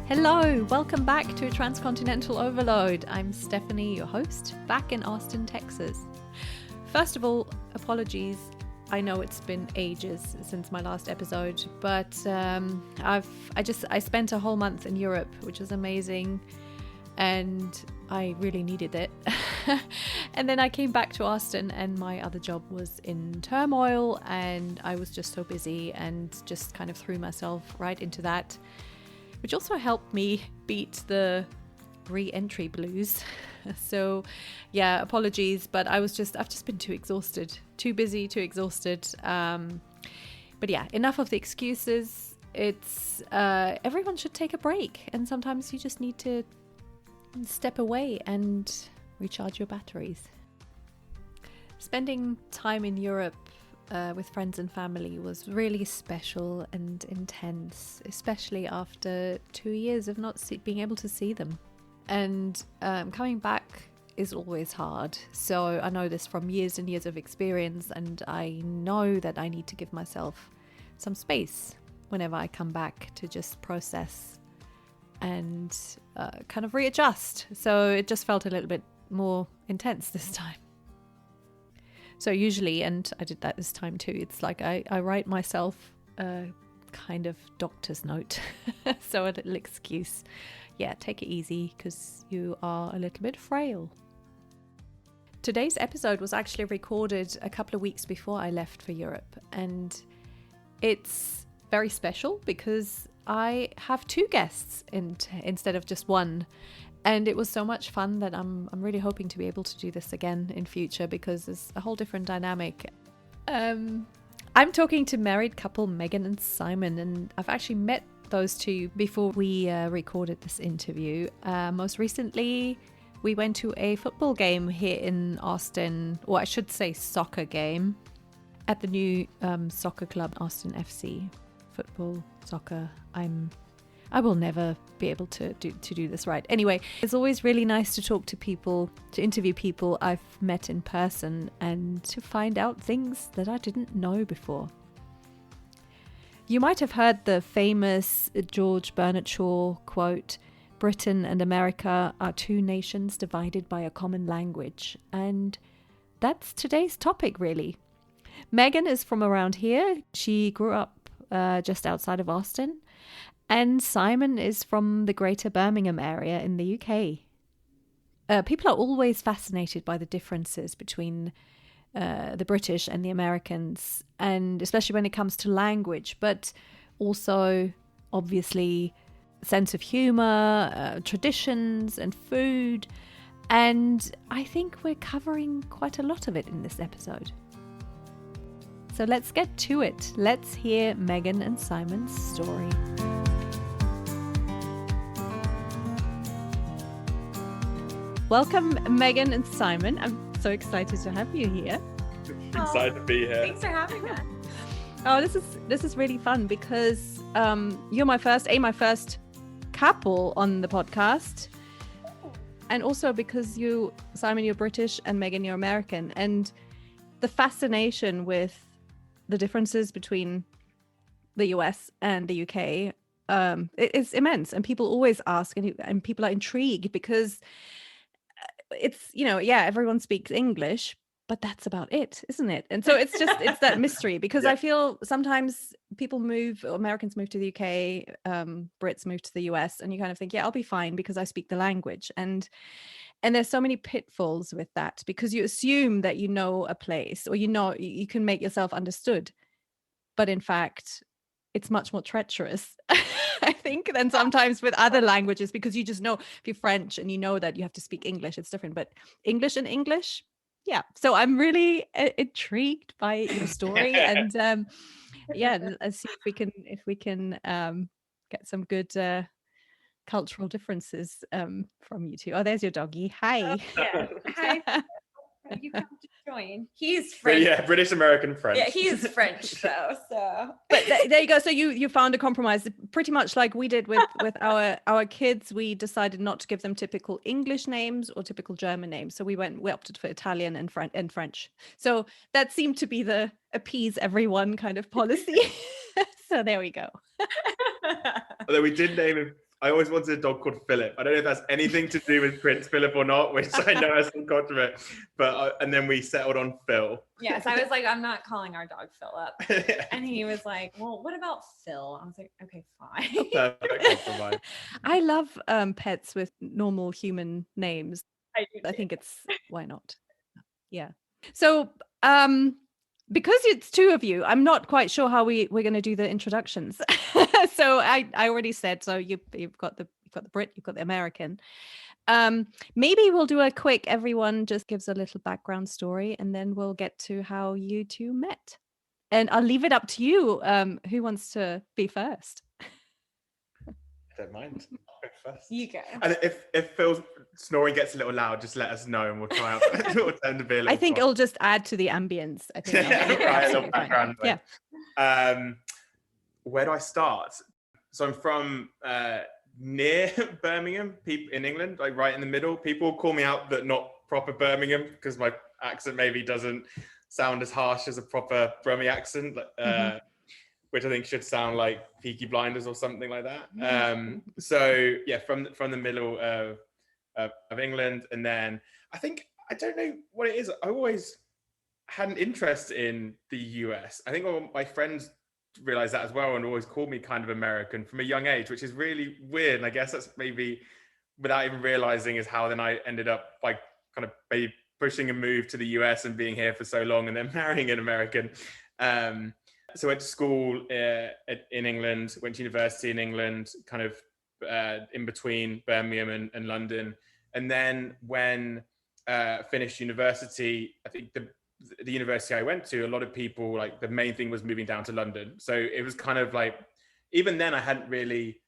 Hello, welcome back to Transcontinental Overload. I'm Stephanie, your host, back in Austin, Texas. First of all, apologies. I know it's been ages since my last episode, but I spent a whole month in Europe, which was amazing, and I really needed it. And then I came back to Austin, and my other job was in turmoil, and I was just so busy and just kind of threw myself right into that, which also helped me beat the re-entry blues. So yeah, apologies, but I've just been too exhausted, too busy, too exhausted. But yeah, enough of the excuses. It's everyone should take a break, and sometimes you just need to step away and recharge your batteries. Spending time in Europe with friends and family was really special and intense, especially after 2 years of not being able to see them. And coming back is always hard. So I know this from years and years of experience, and I know that I need to give myself some space whenever I come back to just process and kind of readjust. So it just felt a little bit more intense this time. So usually, and I did that this time too, it's like I write myself a kind of doctor's note. So a little excuse. Yeah, take it easy because you are a little bit frail. Today's episode was actually recorded a couple of weeks before I left for Europe. And it's very special because I have two guests instead of just one. And it was so much fun that I'm really hoping to be able to do this again in future because there's a whole different dynamic. I'm talking to married couple Megan and Simon, and I've actually met those two before we recorded this interview. Most recently, we went to a football game here in Austin, or I should say soccer game, at the new soccer club, Austin FC. Football, soccer, I will never be able to do this right. Anyway, it's always really nice to talk to people, to interview people I've met in person, and to find out things that I didn't know before. You might have heard the famous George Bernard Shaw quote, "Britain and America are two nations divided by a common language." And that's today's topic, really. Megan is from around here. She grew up just outside of Austin. And Simon is from the greater Birmingham area in the UK. People are always fascinated by the differences between the British and the Americans, and especially when it comes to language, but also obviously sense of humour, traditions and food. And I think we're covering quite a lot of it in this episode. So let's get to it. Let's hear Megan and Simon's story. Welcome, Megan and Simon. I'm so excited to have you here. Excited to be here. Thanks for having us. Oh, this is really fun because you're my first couple on the podcast, and also because Simon, you're British, and Megan, you're American, and the fascination with the differences between the US and the UK is immense, and people always ask, and people are intrigued because it's, everyone speaks English, but that's about it, isn't it? And so it's that mystery because I feel sometimes Americans move to the UK, Brits move to the US, and you kind of think, I'll be fine because I speak the language. And there's so many pitfalls with that because you assume that you know a place, or you can make yourself understood. But in fact, it's much more treacherous, I think, than sometimes with other languages, because you just know if you're French and you know that you have to speak English, it's different. But English and English, yeah. So I'm really intrigued by your story, and let's see if we can get some good cultural differences from you two. Oh, there's your doggy. Hi. Hi. You come to join. He's French. Yeah, British American French. Yeah, he's French though. So, but there you go. So you found a compromise, pretty much like we did with our kids. We decided not to give them typical English names or typical German names. So we opted for Italian and French. So that seemed to be the appease everyone kind of policy. So there we go. Although we did name him I always wanted a dog called Philip. I don't know if that's anything to do with Prince Philip or not, which I know has some controversy. But and then we settled on Phil. Yes, I was like, I'm not calling our dog Philip. And he was like, well, what about Phil? I was like, okay, fine. Perfect compromise. I love pets with normal human names. I think it's why not? Yeah. So because it's two of you, I'm not quite sure how we're going to do the introductions. So I already said, so you've got the Brit, you've got the American. Maybe we'll do a quick, everyone just gives a little background story, and then we'll get to how you two met. And I'll leave it up to you. Who wants to be first? I don't mind. I'll go first. You go. And if Phil's snoring gets a little loud, just let us know and we'll try out. We'll tend to be a little I think it'll just add to the ambience. I think. right, a little background. Yeah. Where do I start? So I'm from near Birmingham, in England, like right in the middle. People call me out that not proper Birmingham because my accent maybe doesn't sound as harsh as a proper Brummie accent, which I think should sound like Peaky Blinders or something like that. So yeah, from the middle of England, and then I don't know what it is. I always had an interest in the US. I think all my friends realized that as well and always called me kind of American from a young age, which is really weird. And I guess that's maybe without even realizing is how then I ended up like kind of maybe pushing a move to the US and being here for so long and then marrying an American. So I went to school in England, went to university in England, kind of in between Birmingham and London. And then when finished university, I think the university I went to, a lot of people, like the main thing was moving down to London. So it was kind of like, even then I hadn't really,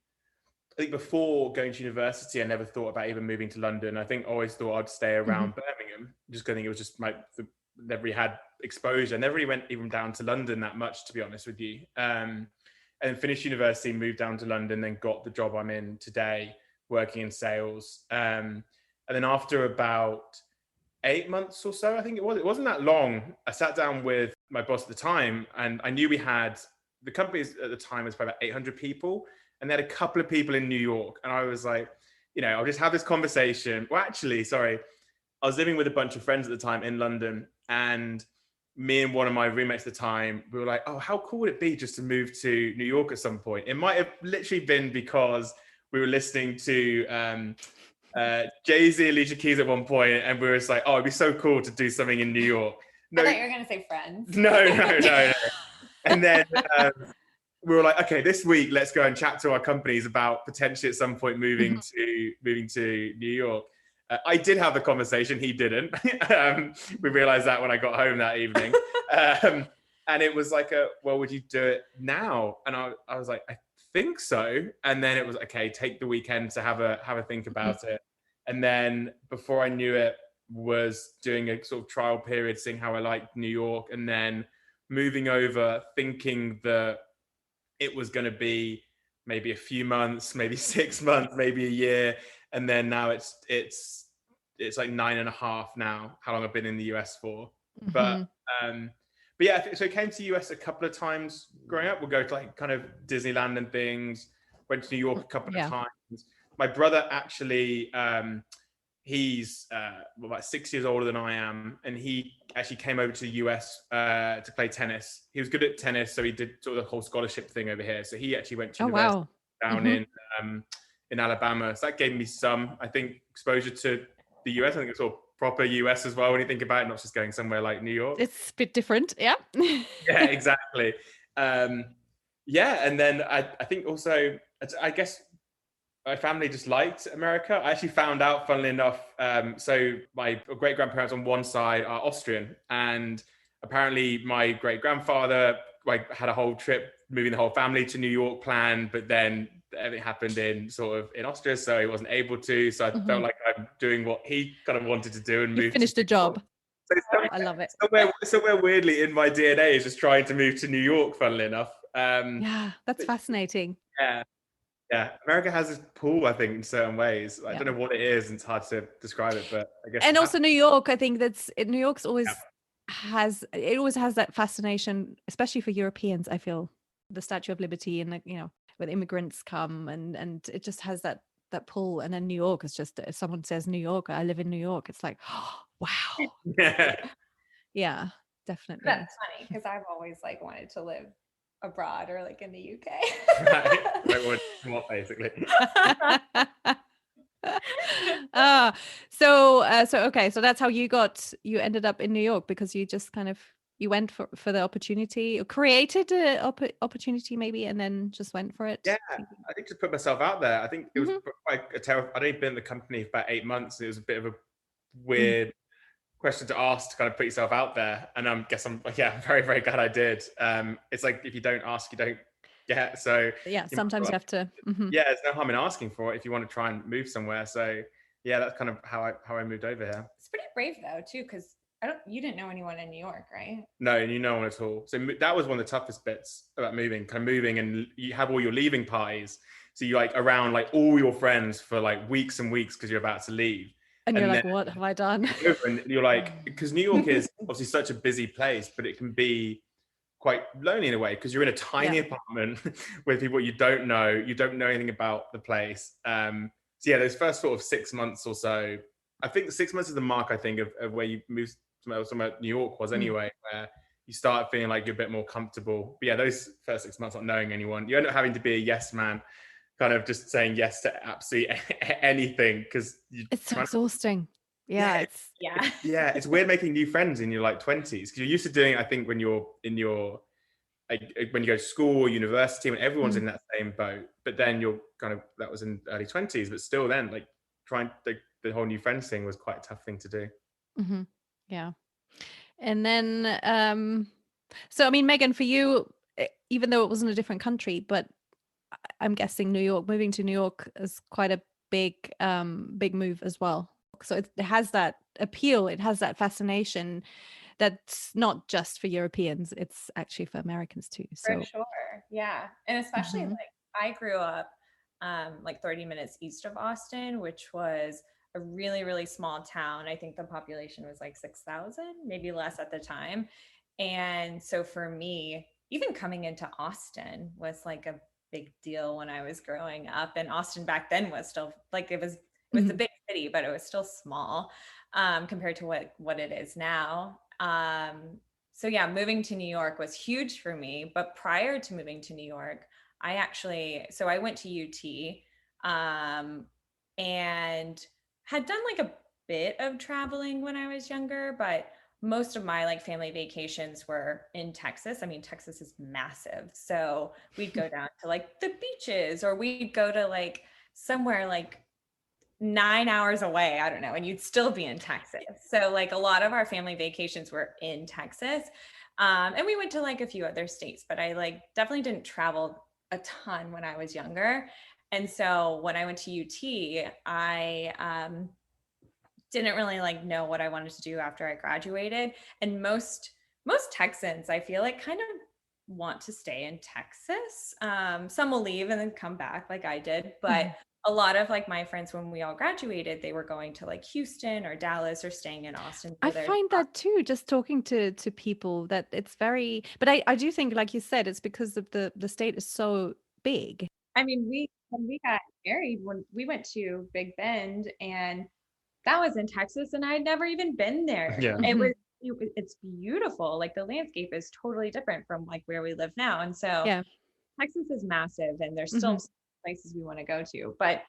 I think before going to university, I never thought about even moving to London. I think I always thought I'd stay around Birmingham, just because I think it was just never really had exposure. I never really went even down to London that much, to be honest with you. And finished university, moved down to London, then got the job I'm in today, working in sales. And then after about 8 months or so, I think it wasn't that long, I sat down with my boss at the time, and I knew the company at the time was probably about 800 people, and they had a couple of people in New York. And I was like, I'll just have this conversation. Well, actually, sorry, I was living with a bunch of friends at the time in London, and me and one of my roommates at the time, we were like, oh, how cool would it be just to move to New York at some point? It might have literally been because we were listening to Jay-Z, Alicia Keys at one point, and we were just like, oh, it'd be so cool to do something in New York. No, I thought you were going to say Friends. No. And then we were like, okay, this week, let's go and chat to our companies about potentially at some point moving to New York. I did have the conversation. He didn't. We realized that when I got home that evening. And it was like, well, would you do it now? And I was like, I think so. And then it was, okay, take the weekend to have a think about it. And then before I knew it, was doing a sort of trial period, seeing how I liked New York, and then moving over, thinking that it was going to be maybe a few months, maybe 6 months, maybe a year. And then now it's like 9.5 now, how long I've been in the US for. But yeah, so I came to the US a couple of times growing up. We'll go to like kind of Disneyland and things. Went to New York a couple of times. My brother actually, he's about 6 years older than I am, and he actually came over to the US to play tennis. He was good at tennis, so he did sort of the whole scholarship thing over here. So he actually went to university down in Alabama. So that gave me some, I think, exposure to the US. I think it's all proper US as well when you think about it, not just going somewhere like New York. It's a bit different, yeah. Yeah, exactly. Yeah, and then I think also, I guess my family just liked America. I actually found out, funnily enough, so my great-grandparents on one side are Austrian, and apparently my great-grandfather had a whole trip, moving the whole family to New York planned, but then everything happened in Austria, so he wasn't able to. So I felt like I'm doing what he kind of wanted to do and move. Finished the job. So I love it. Somewhere weirdly in my DNA is just trying to move to New York, funnily enough. Yeah, that's fascinating. Yeah. America has this pull, I think, in certain ways. I don't know what it is, and it's hard to describe it, but I guess. And also New York, I think New York's always has that fascination, especially for Europeans. I feel the Statue of Liberty and when immigrants come, and it just has that pull. And then New York is just, if someone says New York, I live in New York, it's like, oh, wow. Yeah, definitely. That's funny because I've always like wanted to live abroad or like in the UK. Right. What basically. So okay, so that's how you ended up in New York, because you just kind of, you went for the opportunity, or created an opportunity maybe, and then just went for it. Yeah, I think just put myself out there. I think it was quite a terrible. I'd only been in the company for about 8 months, and it was a bit of a weird question to ask to kind of put yourself out there. And I'm very, very glad I did. It's like, if you don't ask, you don't get. So yeah, sometimes you have to. Yeah, there's no harm in asking for it if you want to try and move somewhere. So yeah, that's kind of how I moved over here. It's pretty brave though too, because you didn't know anyone in New York, right? No, and no one at all. So that was one of the toughest bits about moving, and you have all your leaving parties. So you like around like all your friends for like weeks and weeks because you're about to leave. And you're like, what have I done? And you're like, because New York is obviously such a busy place, but it can be quite lonely in a way, because you're in a tiny apartment with people you don't know anything about the place. So yeah, those first sort of 6 months or so, I think 6 months is the mark, I think, of where you move somewhere New York was anyway, where you start feeling like you're a bit more comfortable. But yeah, those first 6 months not knowing anyone, you end up having to be a yes man, kind of just saying yes to absolutely anything, because it's so exhausting. It's weird making new friends in your like 20s, because you're used to doing, I think, when you're in your like when you go to school or university, when everyone's in that same boat. But then you're kind of, that was in early 20s, but still then like trying the whole new friends thing was quite a tough thing to do. Yeah. And then so I mean, Megan, for you, even though it wasn't a different country, but I'm guessing moving to New York is quite a big move as well. So it has that appeal, it has that fascination that's not just for Europeans, it's actually for Americans too. So for sure, yeah. And especially like I grew up like 30 minutes east of Austin, which was a really, really small town. I think the population was like 6,000, maybe less at the time. And so for me, even coming into Austin was like a big deal when I was growing up. And Austin back then was still like, it was a big city, but it was still small compared to what it is now. So yeah, moving to New York was huge for me. But prior to moving to New York, I went to UT and had done like a bit of traveling when I was younger, but most of my like family vacations were in Texas. I mean, Texas is massive. So we'd go down to like the beaches, or we'd go to like somewhere like 9 hours away, I don't know, and you'd still be in Texas. So like a lot of our family vacations were in Texas. And we went to like a few other states, but I like definitely didn't travel a ton when I was younger. And so when I went to UT, I didn't really like know what I wanted to do after I graduated. And most Texans, I feel like, kind of want to stay in Texas. Some will leave and then come back like I did, but a lot of like my friends, when we all graduated, they were going to like Houston or Dallas or staying in Austin. I find that too, just talking to people, that it's very, but I do think, like you said, it's because of the state is so big. I mean, when we got married, when we went to Big Bend, and that was in Texas, and I'd never even been there. Yeah. It's beautiful. Like the landscape is totally different from like where we live now. And so Texas is massive, and there's still places we want to go to. But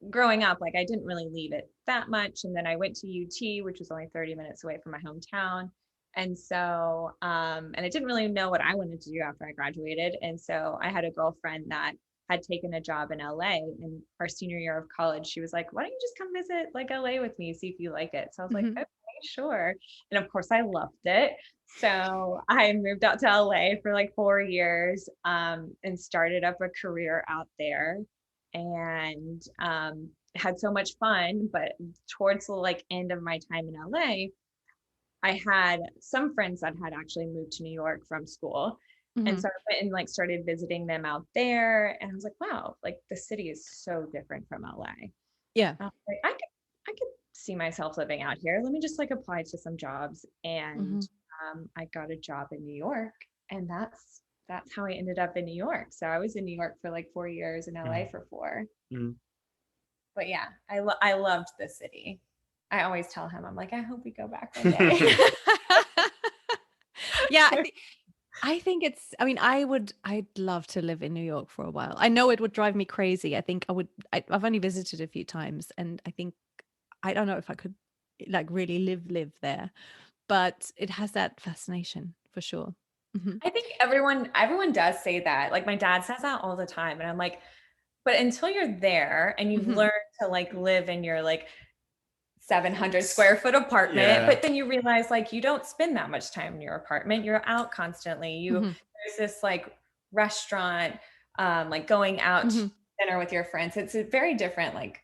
growing up, like I didn't really leave it that much. And then I went to UT, which was only 30 minutes away from my hometown. And so, and I didn't really know what I wanted to do after I graduated. And so I had a girlfriend that had taken a job in LA in our senior year of college. She was like, why don't you just come visit like LA with me, see if you like it? So I was like, okay, sure. And of course I loved it. So I moved out to LA for like 4 years and started up a career out there, and had so much fun. But towards the like end of my time in LA, I had some friends that had actually moved to New York from school. And so I went and like started visiting them out there, and I was like, wow, like the city is so different from LA. Yeah. Like, I could see myself living out here. Let me just like apply to some jobs. And I got a job in New York, and that's that's how I ended up in New York. So I was in New York for like 4 years, in LA for 4. But yeah, I loved the city. I always tell him, I'm like, I hope we go back one day. Yeah, I think it's, I mean, I'd love to live in New York for a while. I know it would drive me crazy. I think I've only visited a few times, and I don't know if I could like really live there, but it has that fascination for sure. I think everyone does say that. Like my dad says that all the time. And I'm like, but until you're there and you've learned to like live in your like 700 square foot apartment, but then you realize like you don't spend that much time in your apartment. You're out constantly. There's this like restaurant, like going out to dinner with your friends. It's a very different like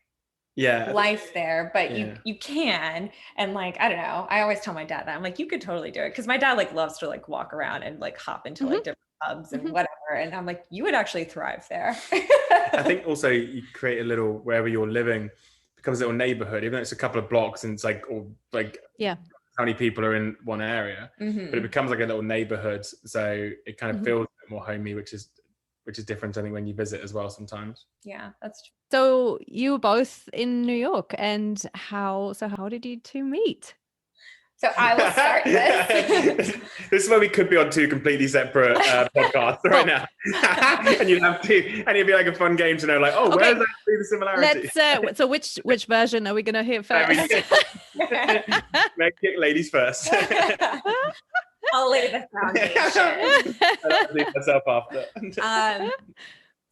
life there, but you can. And like, I don't know, I always tell my dad that I'm like, you could totally do it, because my dad like loves to like walk around and like hop into like different pubs and whatever, and I'm like, you would actually thrive there. I think also you create a little, wherever you're living becomes a little neighborhood, even though it's a couple of blocks and it's like, or like how many people are in one area, but it becomes like a little neighborhood, so it kind of feels a bit more homey, which is different, I think, when you visit as well sometimes. Yeah, that's true. So you were both in New York, and how did you two meet? So I will start this. This is where we could be on 2 completely separate podcasts right now. And you'd be like a fun game to know, like, where is actually the similarity? Let's so which version are we gonna hear first? Make it ladies first. I'll lay the foundation. I'll leave myself after.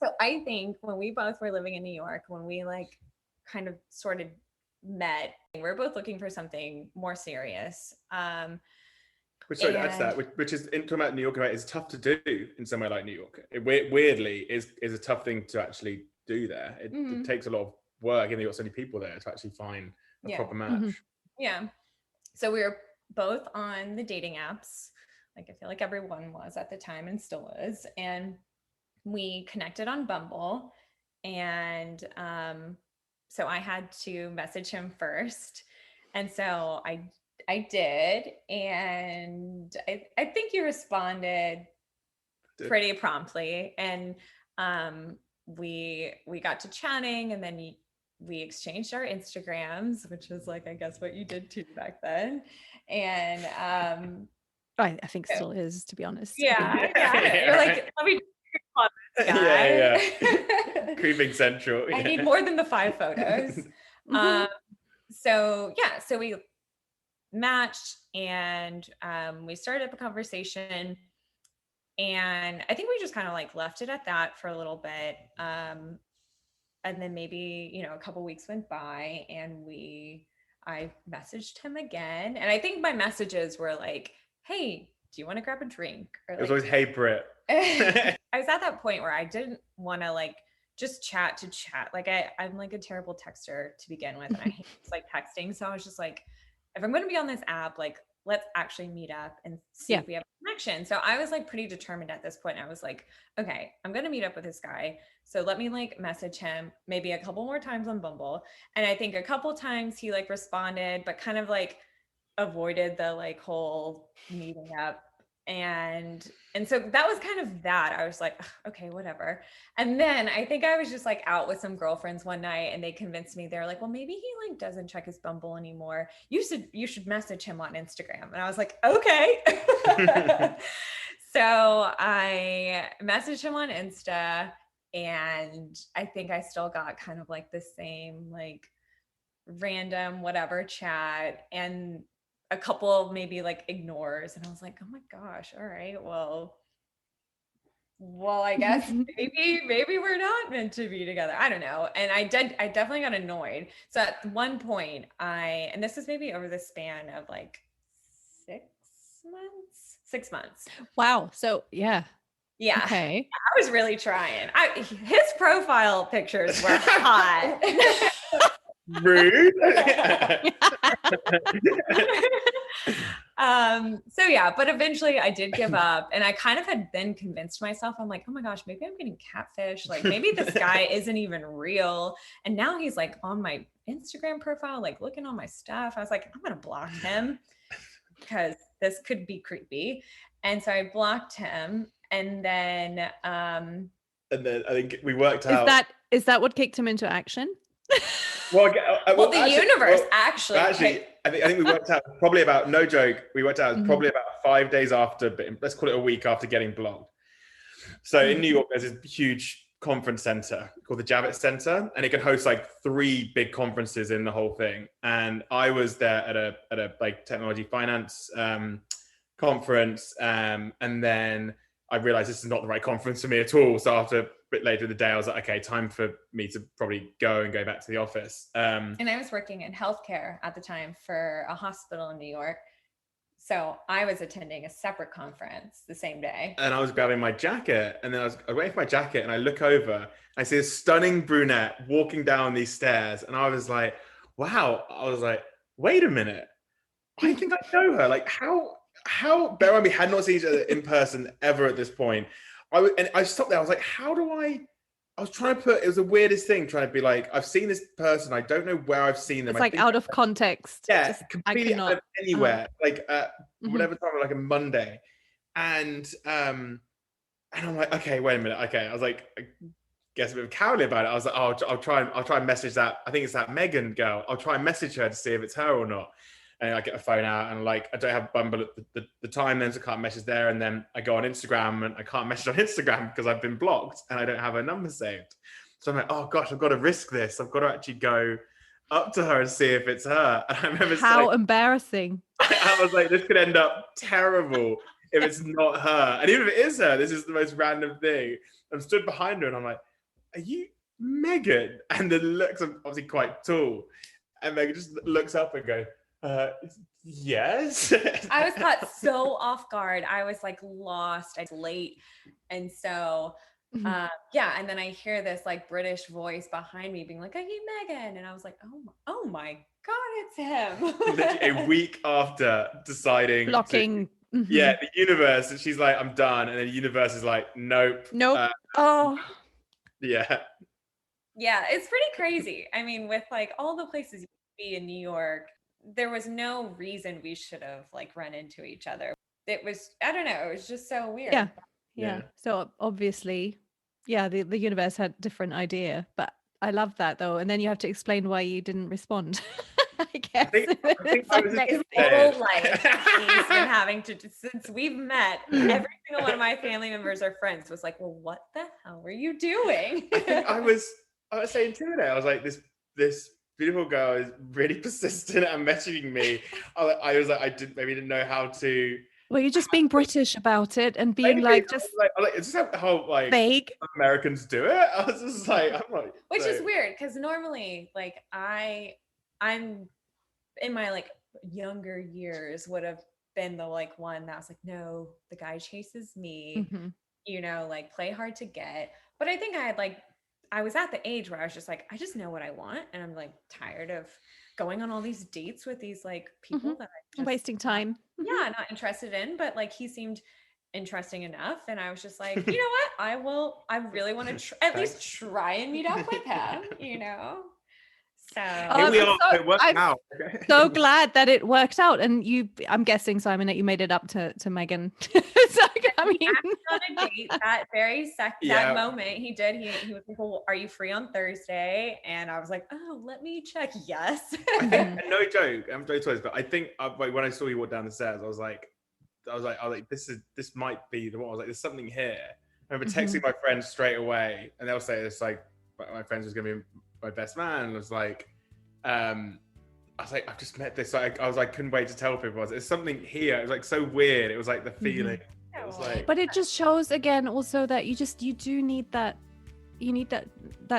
So I think when we both were living in New York, when we like kind of sort of met, we're both looking for something more serious. Which is talking about New York, right, is tough to do in somewhere like New York. It weirdly is a tough thing to actually do there. It takes a lot of work, and you've got so many people there to actually find a proper match. Yeah. So we were both on the dating apps. Like I feel like everyone was at the time and still is. And we connected on Bumble. And so I had to message him first. And so I did. And I think he responded pretty promptly. And we got to chatting, and then we exchanged our Instagrams, which was like, I guess what you did too back then. And I think it still is, to be honest. Yeah. You're like, let me on this guy. Creeping central. I need more than the 5 photos. So we matched, and we started up a conversation, and I think we just kind of like left it at that for a little bit. And then maybe, a couple weeks went by, and I messaged him again. And I think my messages were like, hey, do you want to grab a drink? Or it was always, hey, Brit. I was at that point where I didn't want to like just chat to chat. Like I'm like a terrible texter to begin with, and I hate like texting. So I was just like, if I'm going to be on this app, like, let's actually meet up and see if we have a connection. So I was like pretty determined at this point. I was like, okay, I'm going to meet up with this guy. So let me like message him maybe a couple more times on Bumble. And I think a couple times he like responded, but kind of like avoided the like whole meeting up. And so that was kind of that. I was like, okay, whatever. And then I think I was just like out with some girlfriends one night, and they convinced me, they're like, well, maybe he like doesn't check his Bumble anymore. You should message him on Instagram. And I was like, okay. So I messaged him on Insta, and I think I still got kind of like the same like random whatever chat, and a couple maybe like ignores. And I was like, oh my gosh, all right, well, I guess maybe we're not meant to be together. I don't know. And I definitely got annoyed. So at one point and this is maybe over the span of like 6 months. Wow. So yeah. Okay. I was really trying. His profile pictures were hot. Rude. So yeah, but eventually I did give up, and I kind of had then convinced myself, I'm like, oh my gosh, maybe I'm getting catfish. Like maybe this guy isn't even real. And now he's like on my Instagram profile, like looking on my stuff. I was like, I'm going to block him because this could be creepy. And so I blocked him. And then I think we worked out. Is that what kicked him into action? Well, the universe actually. I think we worked out probably about, no joke, we worked out probably about 5 days after, let's call it a week after getting blocked. So in New York, there's this huge conference center called the Javits Center, and it can host like 3 big conferences in the whole thing. And I was there at a like technology finance conference, and then I realized this is not the right conference for me at all. So after a bit later in the day, I was like, okay, time for me to probably go back to the office. And I was working in healthcare at the time for a hospital in New York. So I was attending a separate conference the same day. And I was grabbing my jacket, and then I was waiting for my jacket, and I look over, I see a stunning brunette walking down these stairs. And I was like, wow. I was like, wait a minute. I think I know her. Like how, bear in mind, we had not seen each other in person ever at this point. I stopped there. I was like, I was trying to it was the weirdest thing, trying to be like, I've seen this person. I don't know where I've seen them. It's like out of context. Yeah, just, completely out of anywhere. Like whatever time, like a Monday. And I'm like, okay, wait a minute. Okay. I was like, I guess a bit of cowardly about it. I was like, oh, I'll try and message that. I think it's that Megan girl. I'll try and message her to see if it's her or not. And I get the phone out, and like, I don't have Bumble at the time then, so I can't message there. And then I go on Instagram, and I can't message on Instagram because I've been blocked and I don't have her number saved. So I'm like, oh gosh, I've got to risk this. I've got to actually go up to her and see if it's her. And I remember how embarrassing. I was like, this could end up terrible if it's not her. And even if it is her, this is the most random thing. I'm stood behind her, and I'm like, are you Megan? And the looks are obviously quite tall. And Megan just looks up and goes, yes. I was caught so off guard. I was like lost. I was late. And so, and then I hear this like British voice behind me being like, are you Megan? And I was like, oh my God, it's him. Literally a week after deciding. Blocking. Yeah, the universe. And she's like, I'm done. And then the universe is like, nope. Yeah. Yeah, it's pretty crazy. I mean, with like all the places you could be in New York, there was no reason we should have like run into each other. It was, I don't know, it was just so weird. Yeah. So obviously, the universe had a different idea, but I love that though. And then you have to explain why you didn't respond. I guess. I think his whole life he's been having to, since we've met, every single one of my family members or friends was like, well, what the hell were you doing? I was saying to her, I was like, this beautiful girl is really persistent and messaging me. I was like, I didn't know how to. Well, you're just being British about it and being maybe, like, just it's just how like vague Americans do it. I was just like, I'm like, which is weird because normally, like I'm in my like younger years would have been the like one that was like, no, the guy chases me, like play hard to get. But I think I was at the age where I was just like, I just know what I want. And I'm like tired of going on all these dates with these like people that I just, wasting time. Not interested in, but like he seemed interesting enough. And I was just like, you know what? I really want to at least try and meet up with him, So here we are. It worked out. So glad that it worked out. And I'm guessing, Simon, that you made it up to Megan. So, I mean, on a date that very that moment he did. He was like, well, are you free on Thursday? And I was like, oh, let me check. Yes. I think, no joke, I'm very sorry, but I think when I saw you walk down the stairs, I was like, this might be the one. I was like, there's something here. I remember texting my friends straight away, and they'll say it's like my friends was gonna be my best man. And I was like, I've just met this. Like, I was like, couldn't wait to tell people. There's something here. It was like so weird. It was like the feeling. It was like, but it just shows again also that you do need that. You need that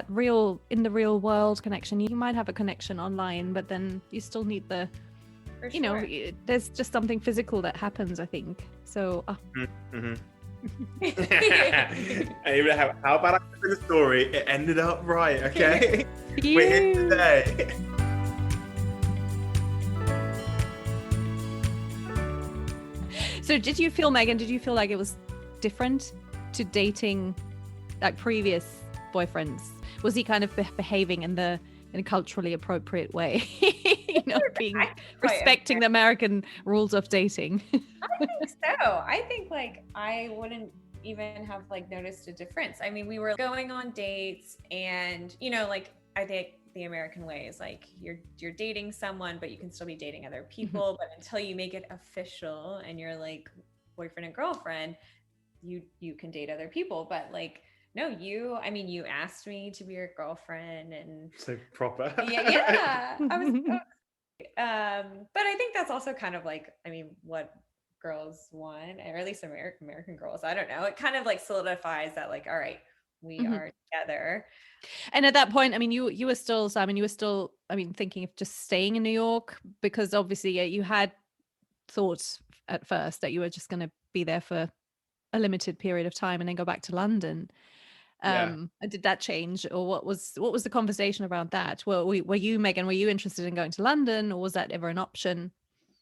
real in the real world connection. You might have a connection online, but then you still need the. For sure. There's just something physical that happens. I think so. And even how about I tell the story? It ended up right, okay? We're here today. So did you feel, Megan, like it was different to dating like previous boyfriends? Was he kind of behaving in a culturally appropriate way? Respecting the American rules of dating. I think so. I think like I wouldn't even have like noticed a difference. I mean, we were going on dates and, you know, like I think the American way is like you're dating someone, but you can still be dating other people. But until you make it official and you're like boyfriend and girlfriend, you can date other people. But like, no, you asked me to be your girlfriend and so proper. yeah. I was but I think that's also kind of like, I mean, what girls want, or at least American girls, I don't know, it kind of like solidifies that like, all right, we are together. And at that point, I mean, you were still, Simon, you were still, I mean, thinking of just staying in New York, because obviously you had thought at first that you were just going to be there for a limited period of time and then go back to London. Did that change, or what was the conversation around that? Were you, Megan, were you interested in going to London, or was that ever an option?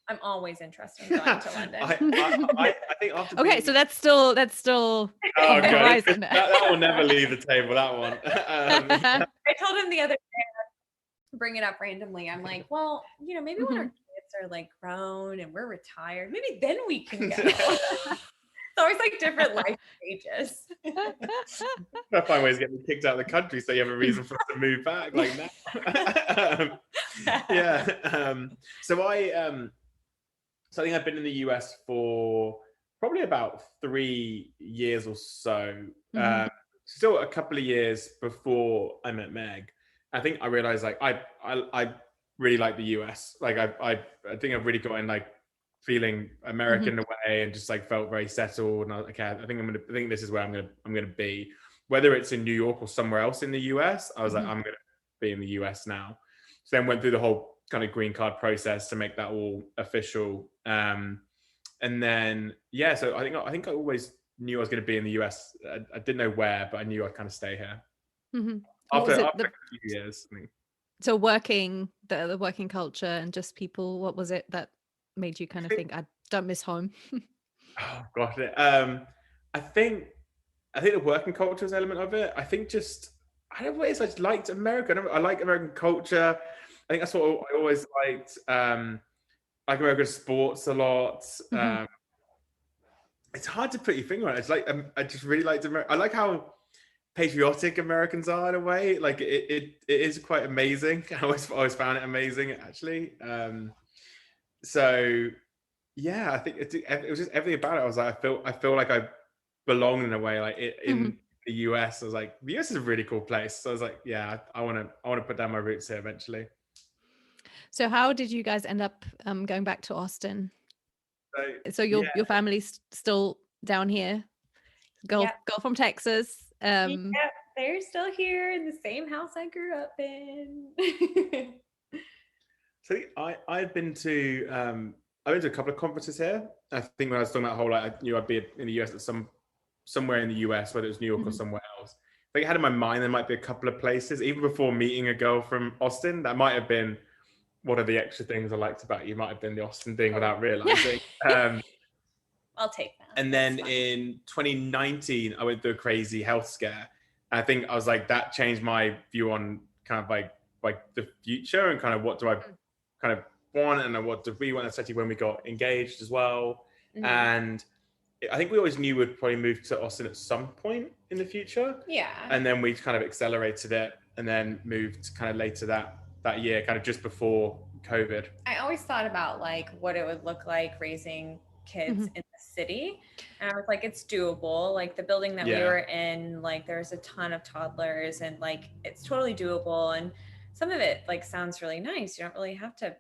I'm always interested in going to London. I think after okay, so that's still on the horizon. That will never leave the table, that one. I told him the other day, bring it up randomly, I'm like, well, you know, maybe when our kids are like grown and we're retired, maybe then we can go. It's always like different life stages. I find ways to get me kicked out of the country so you have a reason for us to move back like that. So I think I've been in the US for probably about 3 years or so. Still a couple of years before I met Meg. I think I realized like I really like the US. Like I think I've really gotten like feeling American away and just like felt very settled. And I was like, okay, I think this is where I'm gonna be. Whether it's in New York or somewhere else in the US, I was like, I'm gonna be in the US now. So then went through the whole kind of green card process to make that all official. And then so I think I always knew I was going to be in the US. I didn't know where, but I knew I'd kind of stay here. After a few years. I mean. So working, the working culture and just people, what was it that made you kind of think I don't miss home? Oh gosh, I think the working culture is an element of it. I think just I don't know what it is. I just liked America. I like American culture. I think that's what I always liked. Like American sports a lot. It's hard to put your finger on it. It's like I just really liked America. I like how patriotic Americans are in a way. Like it is quite amazing. I always found it amazing actually. So yeah, I think it was just everything about it. I was like, I feel like I belong in a way. Like in the US, I was like, the US is a really cool place. So I was like, yeah, I want to put down my roots here eventually. So how did you guys end up going back to Austin? So your family's still down here? Girl from Texas. Yeah, they're still here in the same house I grew up in. So I've been to a couple of conferences here. I think when I was talking about whole, I knew I'd be in the US at somewhere in the US, whether it was New York or somewhere else. I think I had in my mind there might be a couple of places, even before meeting a girl from Austin, that might have been one of the extra things I liked about you. Might have been the Austin thing without realizing. I'll take that. And then in 2019, I went through a crazy health scare. I think I was like, that changed my view on kind of like the future and kind of what do I kind of want and what do we want, especially when we got engaged as well. And I think we always knew we'd probably move to Austin at some point in the future. Yeah. And then we kind of accelerated it and then moved kind of later that year, kind of just before COVID. I always thought about like what it would look like raising kids in the city. And I was like, it's doable. Like the building that we were in, like there's a ton of toddlers and like it's totally doable. And some of it like sounds really nice. You don't really have to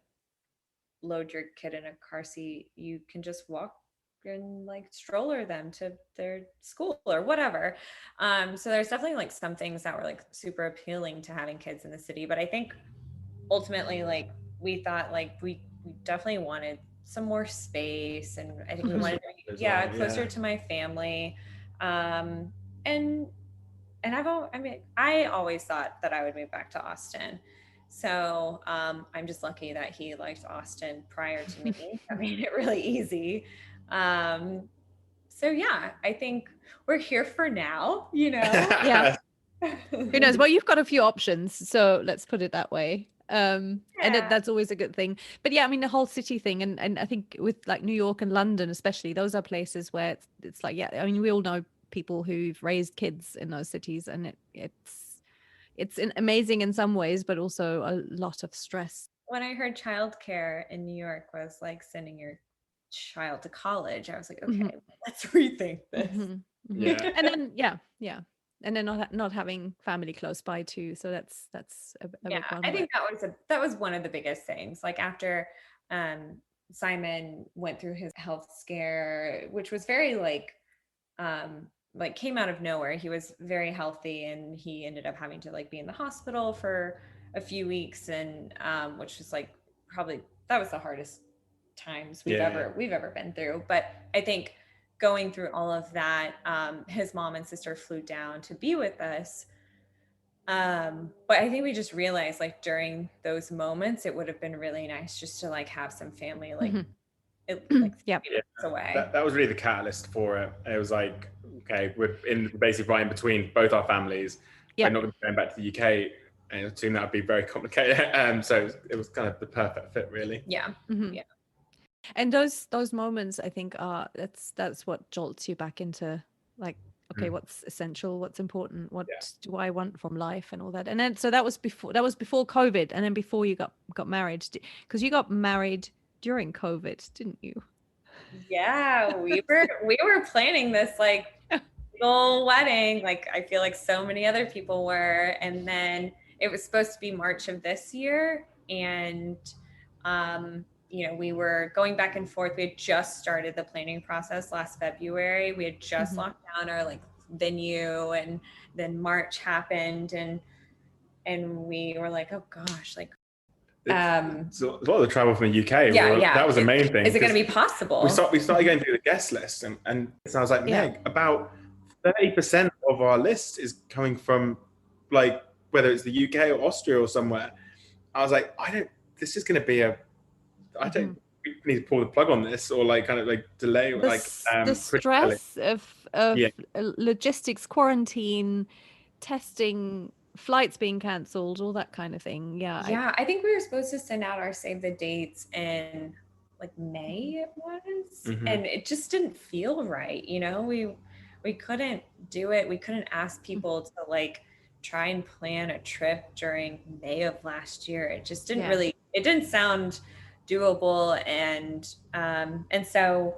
load your kid in a car seat. You can just walk and like stroller them to their school or whatever. So there's definitely like some things that were like super appealing to having kids in the city. But I think ultimately like we thought like we definitely wanted some more space, and I think we wanted to be closer to my family. And I always thought that I would move back to Austin. So I'm just lucky that he liked Austin prior to me. I made it really easy. So yeah, I think we're here for now, you know? Yeah. Who knows? Well, you've got a few options, so let's put it that way. And that's always a good thing. But yeah, I mean, the whole city thing, and I think with like New York and London especially, those are places where it's like, yeah, I mean, we all know people who've raised kids in those cities, and it's amazing in some ways, but also a lot of stress. When I heard childcare in New York was like sending your child to college, I was like, okay, let's rethink this. Yeah. And then and then not having family close by too, so that's a big one. I think that was one of the biggest things. Like after Simon went through his health scare, which was very like came out of nowhere. He was very healthy, and he ended up having to like be in the hospital for a few weeks, and which was like probably that was the hardest times we've ever been through. But I think going through all of that, his mom and sister flew down to be with us. But I think we just realized like during those moments, it would have been really nice just to like have some family like away. That was really the catalyst for it. It was like, okay, we're basically right in between both our families. I'm not going to be going back to the UK, and I assume that would be very complicated. So it was kind of the perfect fit, really. Yeah. And those moments, I think, are that's what jolts you back into like, okay, what's essential, what's important, what do I want from life, and all that. And then so that was before COVID, and then before you got married, because you got married during COVID, didn't you? Yeah, we were planning this like little wedding, like I feel like so many other people were, and then it was supposed to be March of this year, and we were going back and forth. We had just started the planning process last February. We had just locked down our like venue, and then March happened, and we were like, oh gosh, like so a lot of the travel from the UK, that was the main thing. Is it going to be possible? We started going through the guest list, and so I was like, Meg, about 30% of our list is coming from like whether it's the UK or Austria or somewhere. I was like, this is going to be we need to pull the plug on this, or like kind of like delay, the stress of logistics, quarantine, testing, flights being cancelled, all that kind of thing. I think we were supposed to send out our save the dates in like May it was, and it just didn't feel right. We couldn't do it. We couldn't ask people to like try and plan a trip during May of last year. It just didn't it didn't sound doable, and so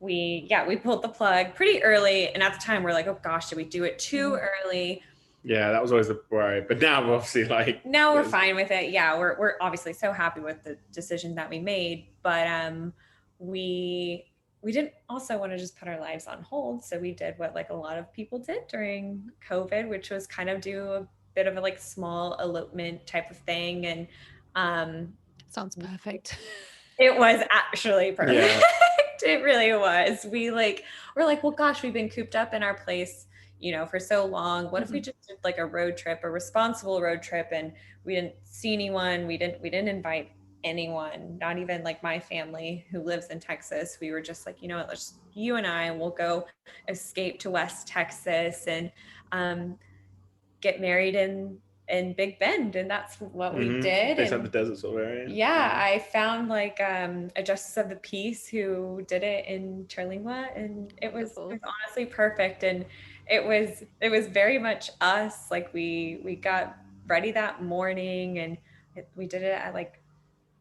we pulled the plug pretty early, and at the time we're like, oh gosh, did we do it too early? Yeah, that was always the worry. But now we're obviously like, now we're fine with it. Yeah, we're obviously so happy with the decision that we made, but we didn't also want to just put our lives on hold, so we did what like a lot of people did during COVID, which was kind of do a bit of a like small elopement type of thing. And sounds perfect. It was actually perfect. It really was. We're like, well, gosh, we've been cooped up in our place, for so long. What if we just did like a road trip, a responsible road trip, and we didn't see anyone. We didn't invite anyone, not even like my family who lives in Texas. We were just like, let's you and I will go escape to West Texas and get married in Big Bend, and that's what we did. They said the desert sort of area. I found like a justice of the peace who did it in Terlingua, and it was honestly perfect. And it was very much us. Like we got ready that morning, and we did it at like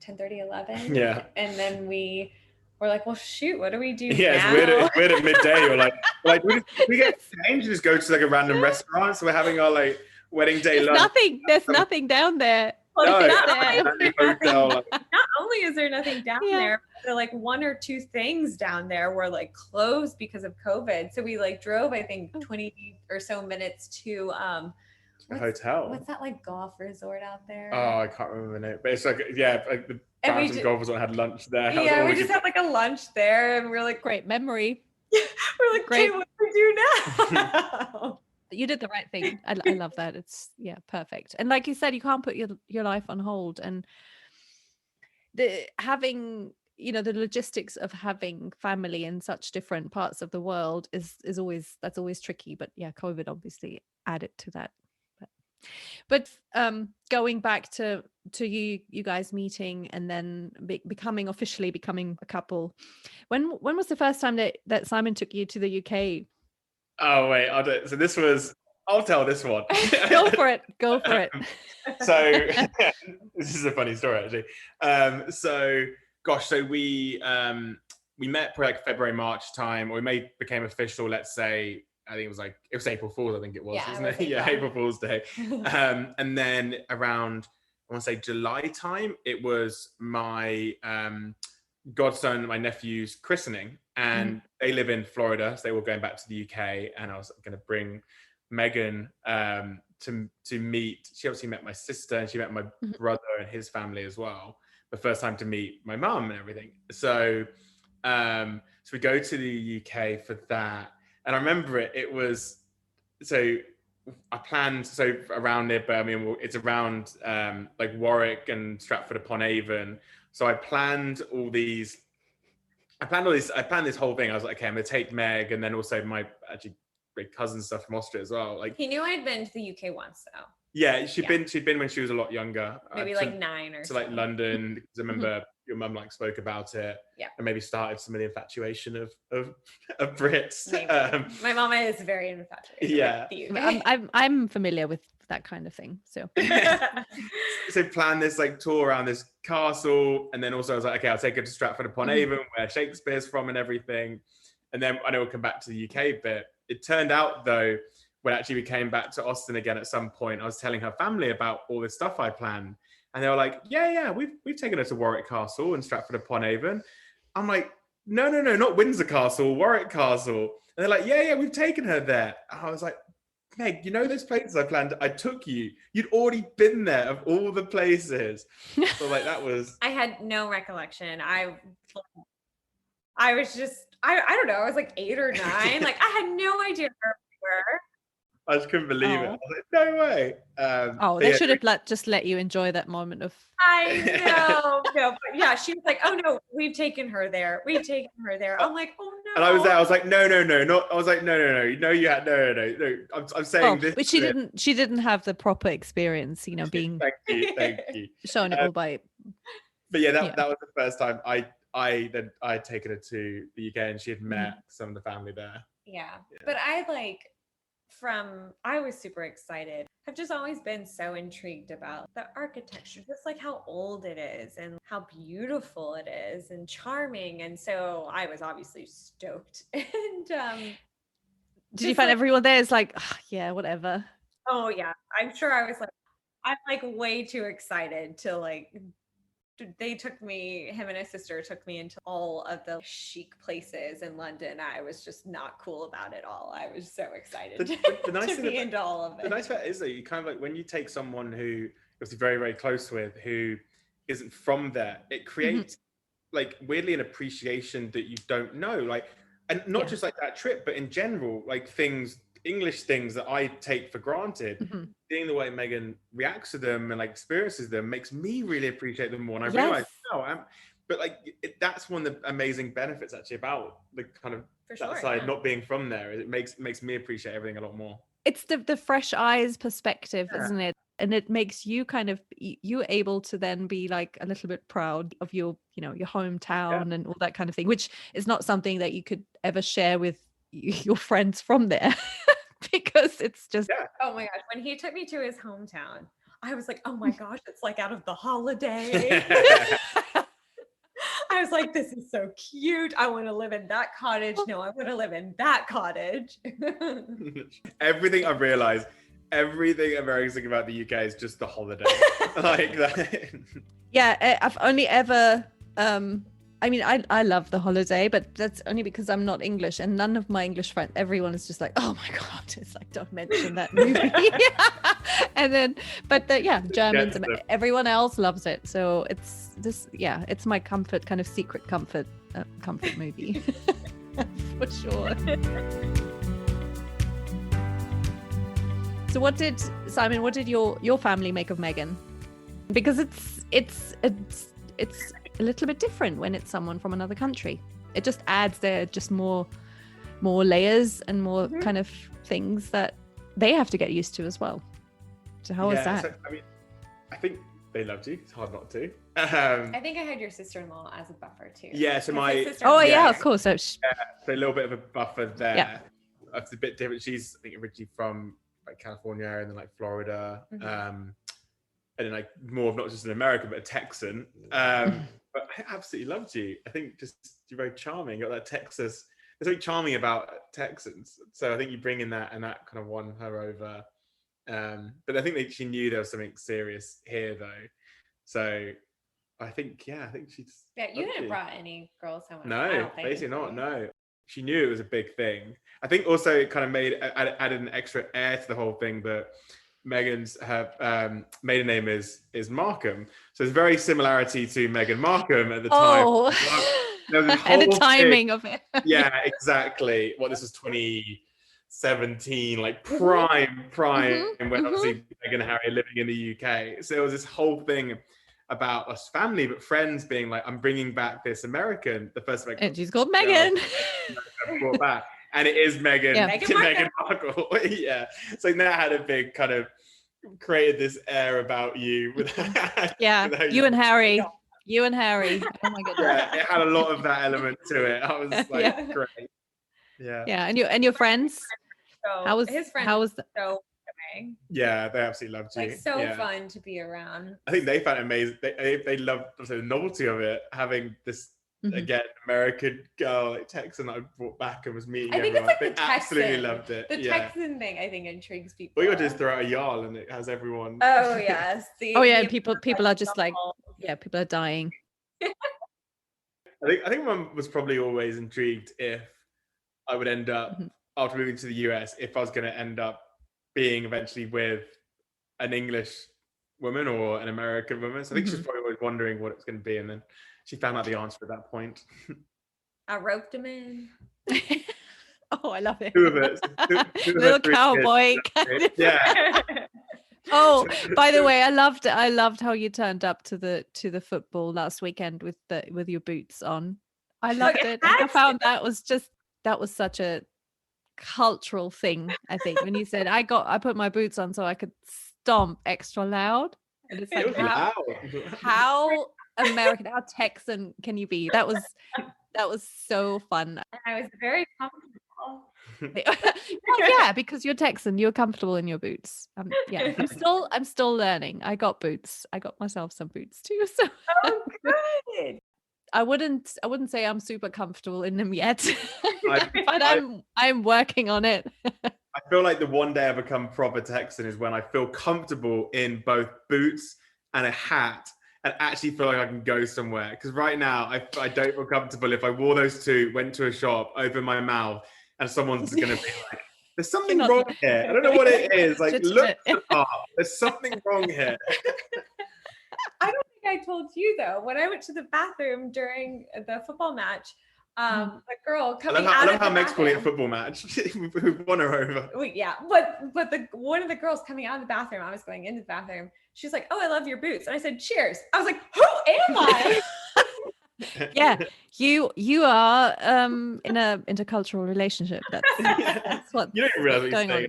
10:30, 11. Yeah. And then we were like, well, shoot, what do we do now? It's weird at midday. You're like we get changed and just go to like a random restaurant. So we're having our like wedding day lunch. There's nothing down there. Not only is there nothing down there, but there are like one or two things down there were like closed because of COVID. So we like drove, I think 20 or so minutes to a hotel. What's that like golf resort out there? Oh, I can't remember the name, but it's like like the Phantom Golf Resort had lunch there. Yeah, we just had like a lunch there, and we're like, great memory. We're like, great. Okay, what do we do now? You did the right thing. I love that. It's perfect. And like you said, you can't put your life on hold, and having the logistics of having family in such different parts of the world is always tricky. But COVID obviously added to that. But going back to you guys meeting and then officially becoming a couple, when was the first time that Simon took you to the UK? Oh wait, I'll do it. So I'll tell this one. Go for it. So this is a funny story actually. So we met probably like February, March time, or became official, let's say, I think it was April Fool's, I think it was, Yeah, wasn't it? Yeah, April Fool's Day. And then around, I want to say July time, it was my godson, my nephew's christening, and they live in Florida, so they were going back to the UK, and I was going to bring Megan to meet. She obviously met my sister, and she met my brother and his family as well. The first time to meet my mum and everything. So we go to the UK for that, and I remember it was I planned around near Birmingham. It's around like Warwick and Stratford upon Avon. So I planned this whole thing. I was like, okay, I'm gonna take Meg, and then also my actually great cousin stuff from Austria as well. Like, he knew I'd been to the UK once though. Yeah, she'd been when she was a lot younger. Maybe like 9 or so. To like London, because I remember your mum like spoke about it. Yeah. And maybe started some of the infatuation of Brits. My mama is very infatuated. Yeah. With the UK. I'm familiar with that kind of thing. So So plan this like tour around this castle, and then also I was like, okay, I'll take her to Stratford upon Avon, where Shakespeare's from and everything. And then I know we'll come back to the UK bit. It turned out though, when actually we came back to Austin again at some point, I was telling her family about all this stuff I planned. And they were like, yeah, we've taken her to Warwick Castle and Stratford upon Avon. I'm like, no, not Windsor Castle, Warwick Castle. And they're like, yeah, we've taken her there. And I was like, Meg, you know those places I planned? I took you. You'd already been there of all the places. So like that was... I had no recollection. I was just, I don't know. I was like 8 or 9. Like I had no idea where we were. I just couldn't believe it. I was like, no way. They should have just let you enjoy that moment of... I know. No, but yeah, she was like, oh no, we've taken her there. I'm like, oh no. And I was there, I was like, no, not. I was like, no. No, you had no. I'm saying this. But she didn't have the proper experience, being... Thank you. Shown it all by... But yeah, that was the first time I'd taken her to the UK, and she had met some of the family there. Yeah. But I was super excited. I've just always been so intrigued about the architecture, just like how old it is and how beautiful it is and charming. And so I was obviously stoked. And did you find everyone there is like, yeah, whatever? Oh yeah. I'm sure I'm like way too excited to like... him and his sister took me into all of the chic places in London. I was just not cool about it all. I was so excited the nice to be into all of it. The nice part is that you kind of like, when you take someone who you're obviously very, very close with, who isn't from there, it creates like weirdly an appreciation that you don't know. Like, and not just like that trip, but in general, like English things that I take for granted, seeing the way Megan reacts to them and like experiences them makes me really appreciate them more. And I realize, but like that's one of the amazing benefits actually about the kind of side, not being from there. It makes me appreciate everything a lot more. It's the fresh eyes perspective, isn't it? And it makes you you're able to then be like a little bit proud of your hometown and all that kind of thing, which is not something that you could ever share with your friends from there. Because it's just oh my gosh, when he took me to his hometown, I was like, oh my gosh, it's like out of The Holiday. I was like, this is so cute. I want to live in that cottage. No, I want to live in that cottage. Everything I've realized, everything Americans think about the UK is just The Holiday. Like that. Yeah, I've only ever I love The Holiday, but that's only because I'm not English, and none of my English friends, everyone is just like, oh my God, it's like, don't mention that movie. And then, Germans, everyone else loves it. So it's this, it's my comfort, kind of secret comfort movie. For sure. So what did your family make of Megan? Because it's a little bit different when it's someone from another country. It just adds just more layers and more kind of things that they have to get used to as well. So how was that? So, I think they loved you. It's hard not to. I think I had your sister-in-law as a buffer too. Yeah, so of course. So a little bit of a buffer there. it's a bit different. She's, I think, originally from like California and then like Florida, and then like more of not just an American but a Texan. But I absolutely loved you. I think just you're very charming. You got that Texas. There's something charming about Texans. So I think you bring in that, and that kind of won her over. But I think that she knew there was something serious here, though. So I think she's. Yeah, you didn't brought any girls home. No, basically not. No, she knew it was a big thing. I think also it kind of added an extra air to the whole thing that her maiden name is Markham, so there's very similarity to Meghan Markham at the time. And the timing of it. Yeah, exactly. This was 2017, like prime when obviously Meghan and Harry are living in the UK. So it was this whole thing about us family, but friends being like, I'm bringing back this American, the first American. And she's called Meghan. Brought back. And it is Meghan, Meghan Markle. Yeah. So that had a big kind of created this air about you. You and Harry. You and Harry. Oh my goodness. Yeah, it had a lot of that element to it. I was like, great. Yeah. Yeah. And your friends? So how was his friends? How was so amazing. Yeah, they absolutely loved you. Like fun to be around. I think they found it amazing. They loved the novelty of it, having this again American girl like Texan that I brought back and was meeting everyone. They absolutely loved it. The Texan thing I think intrigues people. All you got to do is throw out a yarl and it has everyone. Oh yes. And people are just like, people are dying. I think Mum was probably always intrigued if I would end up after moving to the US, if I was going to end up being eventually with an English woman or an American woman. So I think she's probably always wondering what it's going to be, and then she found out the answer at that point. I roped him in. Oh, I love it. Two of it. Little cowboy. Yeah. Oh, by the way, I loved how you turned up to the football last weekend with your boots on. I loved it. I found that was such a cultural thing. I think when you said I put my boots on so I could stomp extra loud, and it's like how American, how Texan can you be? That was so fun. I was very comfortable. Well, yeah, because you're Texan, you're comfortable in your boots. I'm still learning. I got boots. I got myself some boots too. So good. I wouldn't say I'm super comfortable in them yet, but I'm working on it. I feel like the one day I become proper Texan is when I feel comfortable in both boots and a hat and actually feel like I can go somewhere. Because right now I don't feel comfortable if I wore those two, went to a shop, opened my mouth, and someone's going to be like, there's something wrong here. I don't know what it is. Like, look at the part. There's something wrong here. I don't think I told you though, when I went to the bathroom during the football match, a girl coming out of the bathroom. I love how Meg's calling it a football match. We won her over. Yeah, but one of the girls coming out of the bathroom, I was going into the bathroom. She's like, "Oh, I love your boots," and I said, "Cheers." I was like, "Who am I?" Yeah, you are in a intercultural relationship. That's what you don't realize going on.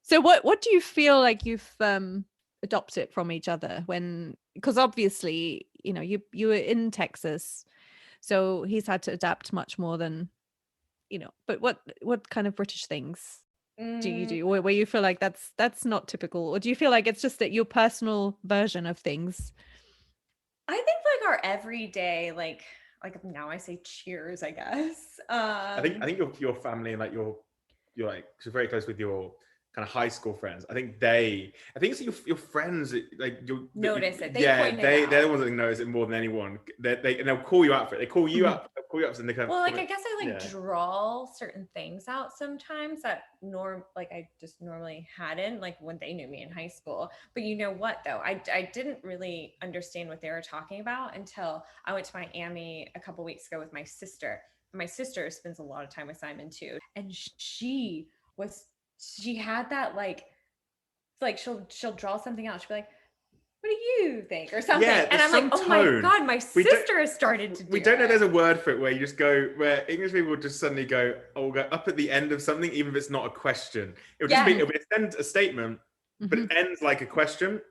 So what do you feel like you've adopted from each other because obviously you were in Texas, so he's had to adapt much more than but what kind of British things do you do where you feel like that's not typical, or do you feel like it's just that your personal version of things? I think like our everyday like now I say cheers, I guess. I think your family and like you're like very close with your kind of high school friends. I think it's your friends like you notice it. They're the ones that notice it more than anyone. And they'll call you out for it. They call you out. They'll call you up and they kind of. Well, like I guess I draw certain things out sometimes that I just normally hadn't, like when they knew me in high school. But you know what though, I didn't really understand what they were talking about until I went to Miami a couple weeks ago with my sister. My sister spends a lot of time with Simon too, and she had that like she'll draw something out. She'll be like, "What do you think?" or something. Yeah, and I'm like, "Oh my God, my sister has started to do We don't know there's a word for it where you just go, where English people will just suddenly go, we'll go up at the end of something, even if it's not a question. It'll be a statement, but it ends like a question.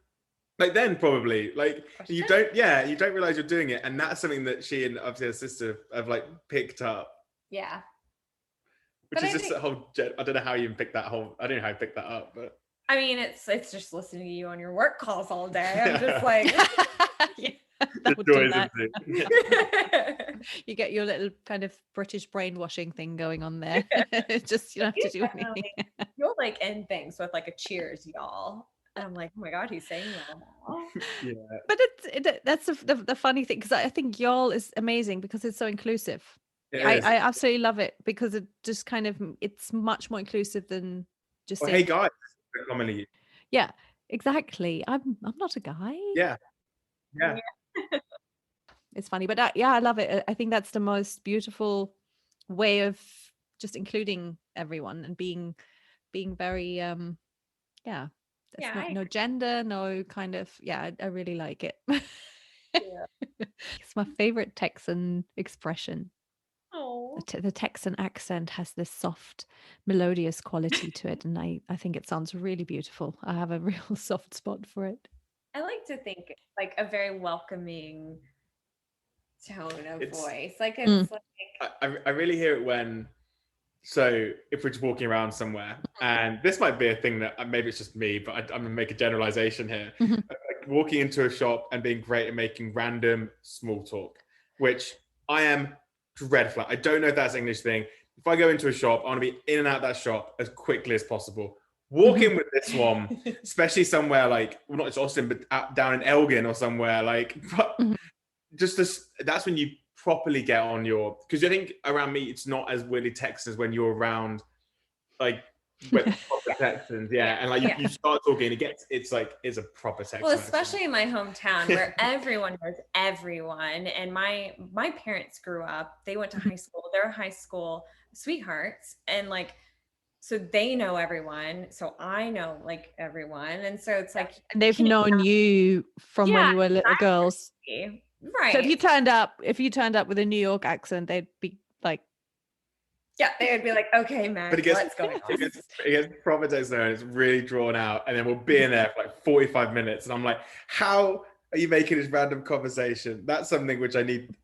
Like then probably, like question? you don't realize you're doing it. And that's something that she and obviously her sister have like picked up. Yeah. Which is just a whole. I don't know how you even pick that whole. I don't know how you pick that up, but I mean, it's just listening to you on your work calls all day. I'm just like, Yeah, that would do that. You get your little kind of British brainwashing thing going on there. Just you don't have to do anything. You'll like end things with like a cheers, y'all. And I'm like, oh my God, he's saying y'all. Yeah. But that's the funny thing, because I think y'all is amazing because it's so inclusive. I absolutely love it because it just kind of, it's much more inclusive than just saying, hey guys, commonly. Yeah, exactly. I'm not a guy. Yeah. It's funny, but I love it. I think that's the most beautiful way of just including everyone and being very no gender, no kind of, I really like it. It's my favorite Texan expression. Oh, the Texan accent has this soft, melodious quality to it, and I think it sounds really beautiful. I have a real soft spot for it. I like to think like a very welcoming tone of voice. Like it's like I really hear it when, so if we're just walking around somewhere, and this might be a thing that maybe it's just me, but I'm gonna make a generalization here. Like walking into a shop and being great at making random small talk, which I am dreadful at. I don't know if that's an English thing. If I go into a shop, I want to be in and out of that shop as quickly as possible. Walking with this one, especially somewhere like, well, not just Austin, but down in Elgin or somewhere, like just this, that's when you properly get on your, because I think around me it's not as really Texan as when you're around like with proper Texans, and like you start talking, it's a proper Texan. Well, especially in my hometown where everyone knows everyone, and my parents grew up, they went to high school, they're high school sweethearts, and like, so they know everyone, so I know like everyone, and so it's like, and they've known you from when you were little girls, right? So if you turned up with a New York accent, they'd be like, they would be like, okay, man, what's going on? It gets proper Texan and it's really drawn out, and then we'll be in there for like 45 minutes, and I'm like, how are you making this random conversation? That's something which I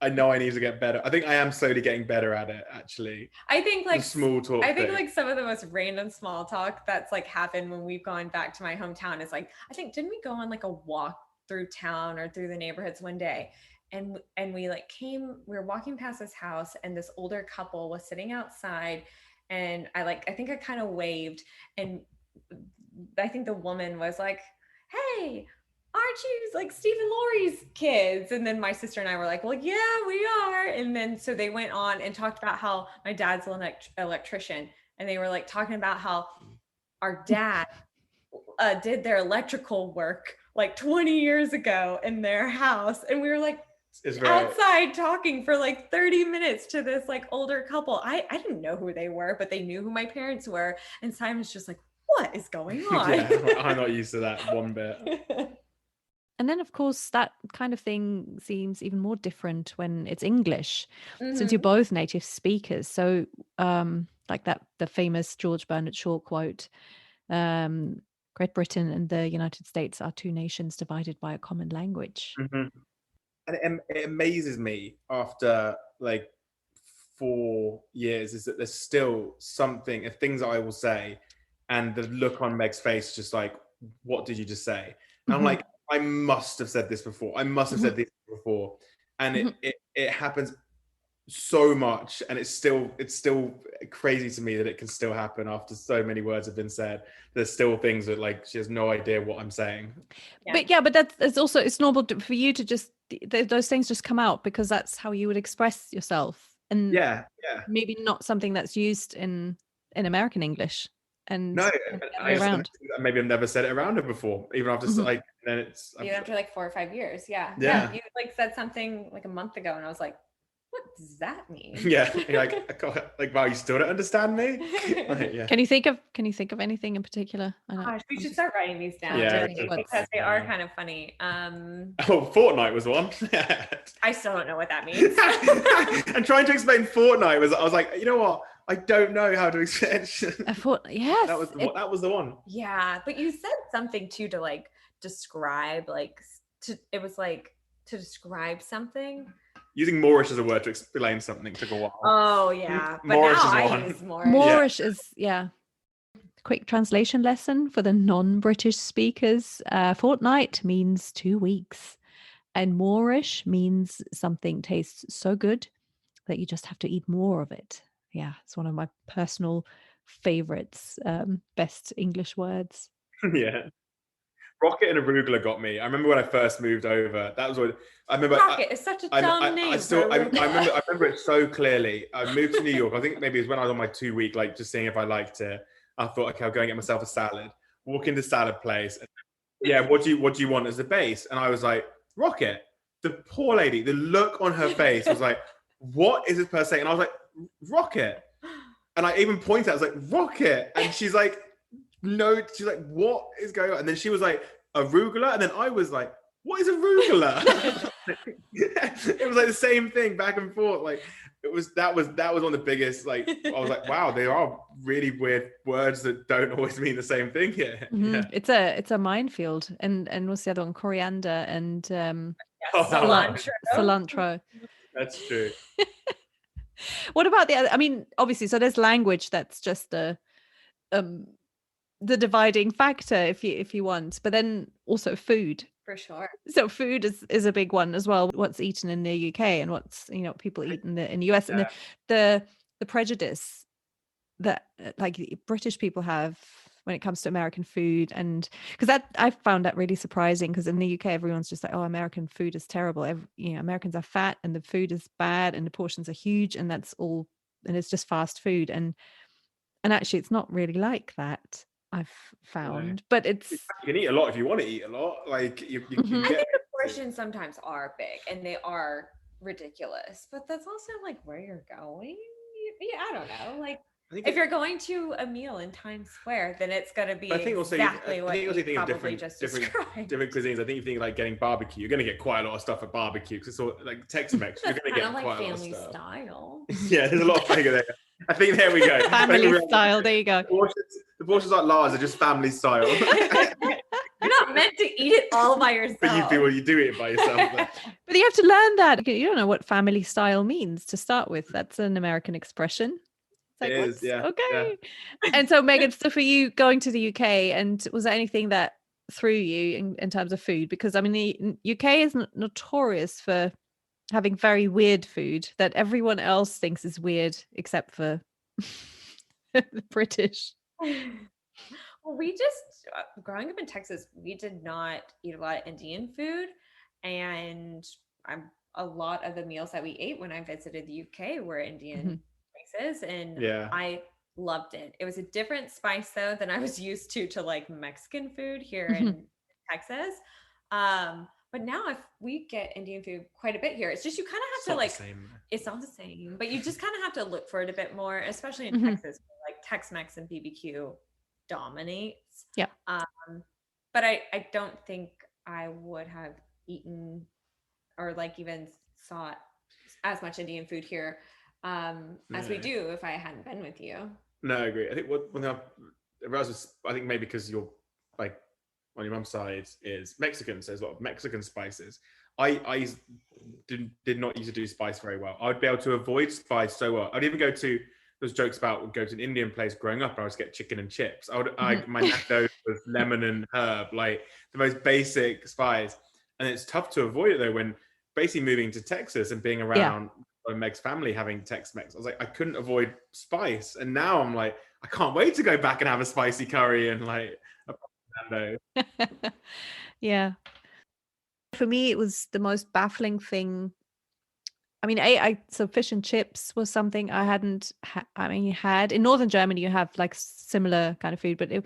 know I need to get better. I think I am slowly getting better at it, actually. I think like small talk. I think like some of the most random small talk that's like happened when we've gone back to my hometown is like, I think, didn't we go on like a walk through town or through the neighborhoods one day? And we like we were walking past this house, and this older couple was sitting outside, and I think I kind of waved, and I think the woman was like, hey, aren't you like Steve and Lori's kids? And then my sister and I were like, well, yeah, we are. And then so they went on and talked about how my dad's an electrician, and they were like talking about how our dad did their electrical work like 20 years ago in their house, and we were like outside talking for like 30 minutes to this like older couple. I didn't know who they were, but they knew who my parents were, and Simon's just like, what is going on? I'm not used to that one bit. And then, of course, that kind of thing seems even more different when it's English, since you're both native speakers. So, like the famous George Bernard Shaw quote, Great Britain and the United States are two nations divided by a common language. And it amazes me after like 4 years is that there's still something, things I will say, and the look on Meg's face, just like, what did you just say? And I'm like, I must have said this before. I must have said this before. And it happens so much, and it's still crazy to me that it can still happen after so many words have been said. There's still things that like she has no idea what I'm saying. But it's normal for you to just those things just come out because that's how you would express yourself, and maybe not something that's used in American English. And no, maybe I've never said it around her before, even after like, and then it's even after like 4 or 5 years. You like said something like a month ago, and I was like, what does that mean? You're like, wow, you still don't understand me? Like, Can you think of anything in particular? Gosh, we should start writing these down because they are kind of funny. Fortnite was one. I still don't know what that means. And trying to explain Fortnite I was like, you know what? I don't know how to explain. Yes, that was the one. Yeah, but you said something too to like describe, like it was like to describe something. using Moorish as a word to explain something took a while. Oh yeah, but Moorish now is I one. use Moorish. Moorish is, yeah. Quick translation lesson for the non-British speakers. Fortnight means 2 weeks, and Moorish means something tastes so good that you just have to eat more of it. Yeah, it's one of my personal favorites, best English words. Yeah. Rocket and arugula got me. I remember when I first moved over. That was what I remember. Rocket is such a dumb name. I remember it so clearly. I moved to New York. I think maybe it was when I was on my 2 week, like just seeing if I liked it. I thought, okay, I'll go and get myself a salad. Walk into salad place. Yeah, what do you want as a base? And I was like, Rocket. The poor lady, the look on her face was like, what is this person saying? And I was like, Rocket. And I even pointed out, I was like, Rocket. And she's like, no, she's like, what is going on? And then she was like, arugula. And then I was like, what is arugula? It was like the same thing back and forth. Like that was one of the biggest, like, I was like, wow, they are really weird words that don't always mean the same thing here. Mm-hmm. Yeah. It's a minefield. And what's the other one? Coriander and cilantro. That's true. What about the other? I mean, obviously, so there's language that's just the dividing factor if you want, but then also food. For sure. So food is a big one as well. What's eaten in the UK and what's people eat in the US, and the prejudice that like British people have when it comes to American food, and because that I found that really surprising, because in the UK everyone's just like, oh, American food is terrible. Americans are fat and the food is bad and the portions are huge and that's all, and it's just fast food, and actually it's not really like that, I've found. But it's, you can eat a lot if you want to eat a lot. Like you I think the portions sometimes are big and they are ridiculous, but that's also like where you're going. Yeah, I don't know. Like if you're going to a meal in Times Square, then it's going to be exactly what you probably just described. Different cuisines. I think you think like getting barbecue, you're going to get quite a lot of stuff at barbecue because it's all like Tex-Mex. You're going to get quite a lot of stuff. Family style. Yeah, there's a lot of figure there. I think there we go. Family style. There you go. The portions like Lars are just family style. You're not meant to eat it all by yourself. But you do it by yourself. But you have to learn that. You don't know what family style means to start with. That's an American expression. Like, it is, yeah. Okay. Yeah. And so, Megan, so for you going to the UK, and was there anything that threw you in terms of food? Because I mean, the UK is notorious for having very weird food that everyone else thinks is weird, except for the British. Well, we just, growing up in Texas, we did not eat a lot of Indian food. And a lot of the meals that we ate when I visited the UK were Indian places. And I loved it. It was a different spice, though, than I was used to like Mexican food here in Texas. But now if we get Indian food quite a bit here, it's just you kind of have to like, it's not the same, but you just kind of have to look for it a bit more, especially in Texas, where like Tex-Mex and BBQ dominates. Yeah. But I don't think I would have eaten or like even sought as much Indian food here as we do if I hadn't been with you. No, I agree. I think I think maybe because you're like on your mum's side is Mexican, so there's a lot of Mexican spices. I did not used to do spice very well. I would be able to avoid spice so well. I'd even go to, there's jokes about would go to an Indian place growing up and I would get chicken and chips. My nando was lemon and herb, like the most basic spice. And it's tough to avoid it though when basically moving to Texas and being around Meg's family having Tex-Mex. I was like, I couldn't avoid spice. And now I'm like, I can't wait to go back and have a spicy curry and like a nando. Yeah. For me, it was the most baffling thing. I mean, so fish and chips was something I hadn't. You had in northern Germany, you have like similar kind of food, but it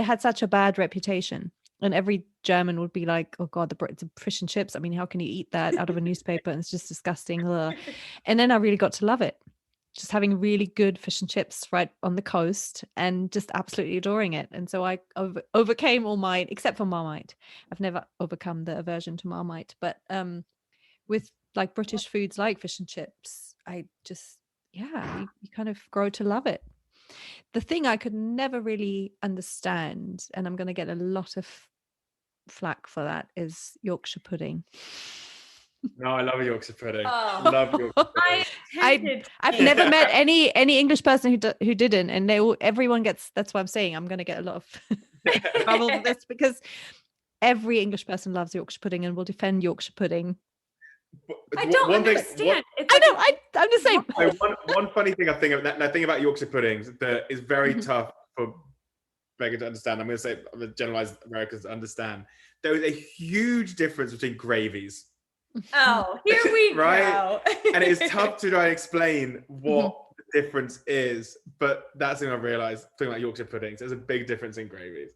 had such a bad reputation, and every German would be like, "Oh God, the fish and chips. I mean, how can you eat that out of a newspaper? And it's just disgusting." And then I really got to love it. Just having really good fish and chips right on the coast and just absolutely adoring it. And so I overcame all mine, except for Marmite. I've never overcome the aversion to Marmite, but with like British foods like fish and chips, I just, you kind of grow to love it. The thing I could never really understand, and I'm going to get a lot of flack for that, is Yorkshire pudding. No, I love a Yorkshire pudding. Oh. Love Yorkshire pudding. I've never met any English person who didn't, and everyone gets. That's why I'm saying I'm going to get a lot of trouble for this, because every English person loves Yorkshire pudding and will defend Yorkshire pudding. I don't understand. I'm the same. One funny thing I think about Yorkshire puddings that is very tough for Megan to understand. I'm going to generalize Americans to understand. There is a huge difference between gravies. Oh, here we right? go. And it is tough to try and explain what the difference is, but that's the thing I've realized talking about Yorkshire puddings. There's a big difference in gravies.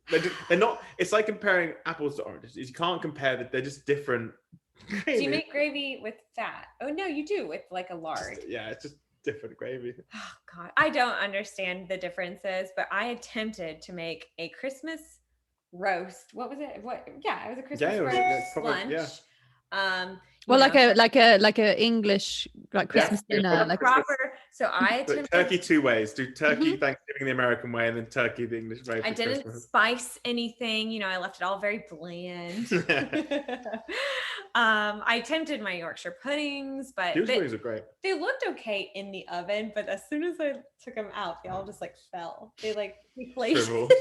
They're not, it's like comparing apples to oranges. You can't compare they're just different. Do you make gravy with fat? Oh no, you do, with like a lard. It's just different gravy. Oh God, I don't understand the differences, but I attempted to make a Christmas roast. What was it? It was a Christmas roast lunch. Well, like a English Christmas dinner, like proper. So I attempted turkey two ways. Do turkey Thanksgiving the American way, and then turkey the English way. I didn't spice anything. I left it all very bland. I attempted my Yorkshire puddings, but puddings are great. They looked okay in the oven, but as soon as I took them out, they all just fell. They deflated.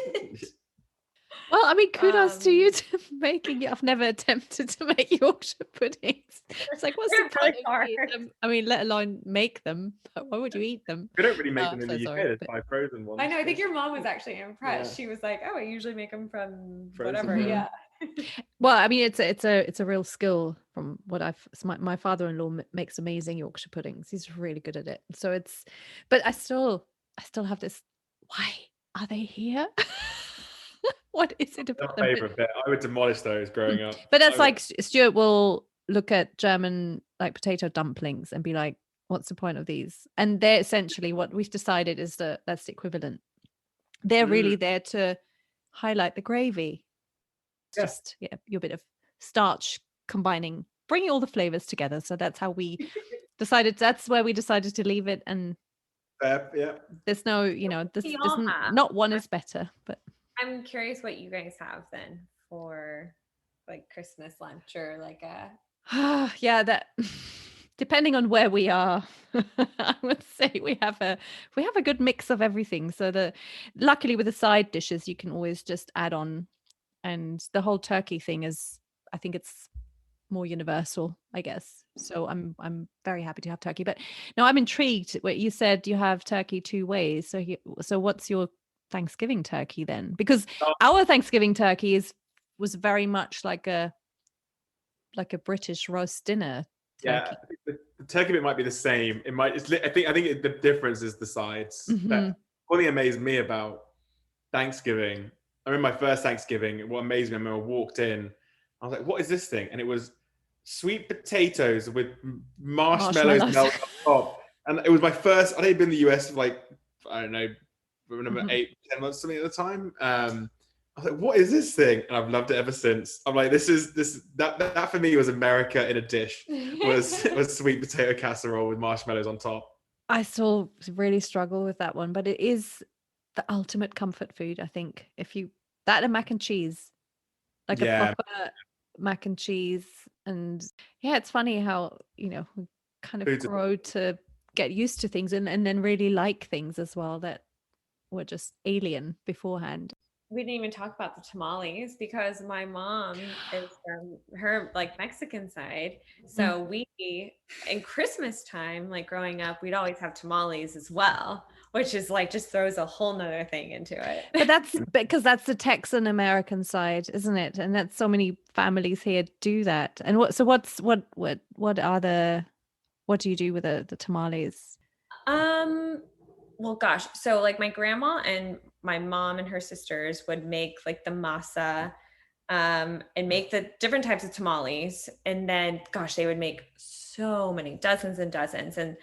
Well, I mean, kudos to you to making it. I've never attempted to make Yorkshire puddings. It's like, what's the point of them? I mean, let alone make them. But why would you eat them? We don't really make them in the UK. There's buy frozen ones. I know. I think your mom was actually impressed. Yeah. She was like, "Oh, I usually make them from frozen, whatever." Mm-hmm. Yeah. Well, I mean, it's a real skill from what my father-in-law makes amazing Yorkshire puddings. He's really good at it. So but I still have this. Why are they here? What is it about my favorite bit? I would demolish those growing up. But that's like Stuart will look at German potato dumplings and be like, "What's the point of these?" And they're essentially what we've decided is that's the equivalent. They're really there to highlight the gravy. It's just your bit of starch combining, bringing all the flavors together. So that's how we decided. That's where we decided to leave it. And there's no, not one is better, but. I'm curious what you guys have then for Christmas lunch or that depending on where we are, I would say we have a good mix of everything. So luckily with the side dishes you can always just add on, and the whole turkey thing I think it's more universal, I guess. So I'm very happy to have turkey. But no, I'm intrigued. What you said, you have turkey two ways. So what's your Thanksgiving turkey then? Because our Thanksgiving turkey was very much like a British roast dinner turkey. The turkey bit might be the same. It might. I think the difference is the sides. One thing amazed me about Thanksgiving. I remember my first Thanksgiving. What amazed me, I remember I walked in. I was like, "What is this thing?" And it was sweet potatoes with marshmallows melted on top. And it was my first. I'd only been in the US for I don't know. I remember 8-10 months something at the time. I was like, what is this thing? And I've loved it ever since. I'm like, that for me was America in a dish. was sweet potato casserole with marshmallows on top. I still really struggle with that one, but it is the ultimate comfort food, I think. That and mac and cheese, a proper mac and cheese. And it's funny how we kind of grow to get used to things and then really like things as well that were just alien beforehand. We didn't even talk about the tamales because my mom is from her Mexican side. So we, in Christmas time, growing up, we'd always have tamales as well, which is just throws a whole nother thing into it. But that's because that's the Texan American side, isn't it? And that's so many families here do that. And what do you do with the tamales? Well, gosh. So my grandma and my mom and her sisters would make the masa and make the different types of tamales. And then, gosh, they would make so many, dozens and dozens. And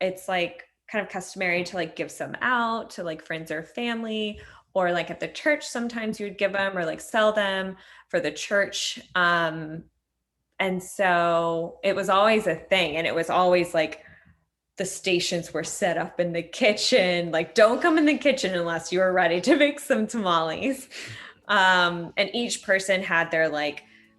it's kind of customary to give some out to friends or family, or at the church, sometimes you would give them or sell them for the church. And so it was always a thing. And it was always the stations were set up in the kitchen, don't come in the kitchen unless you are ready to make some tamales. And each person had their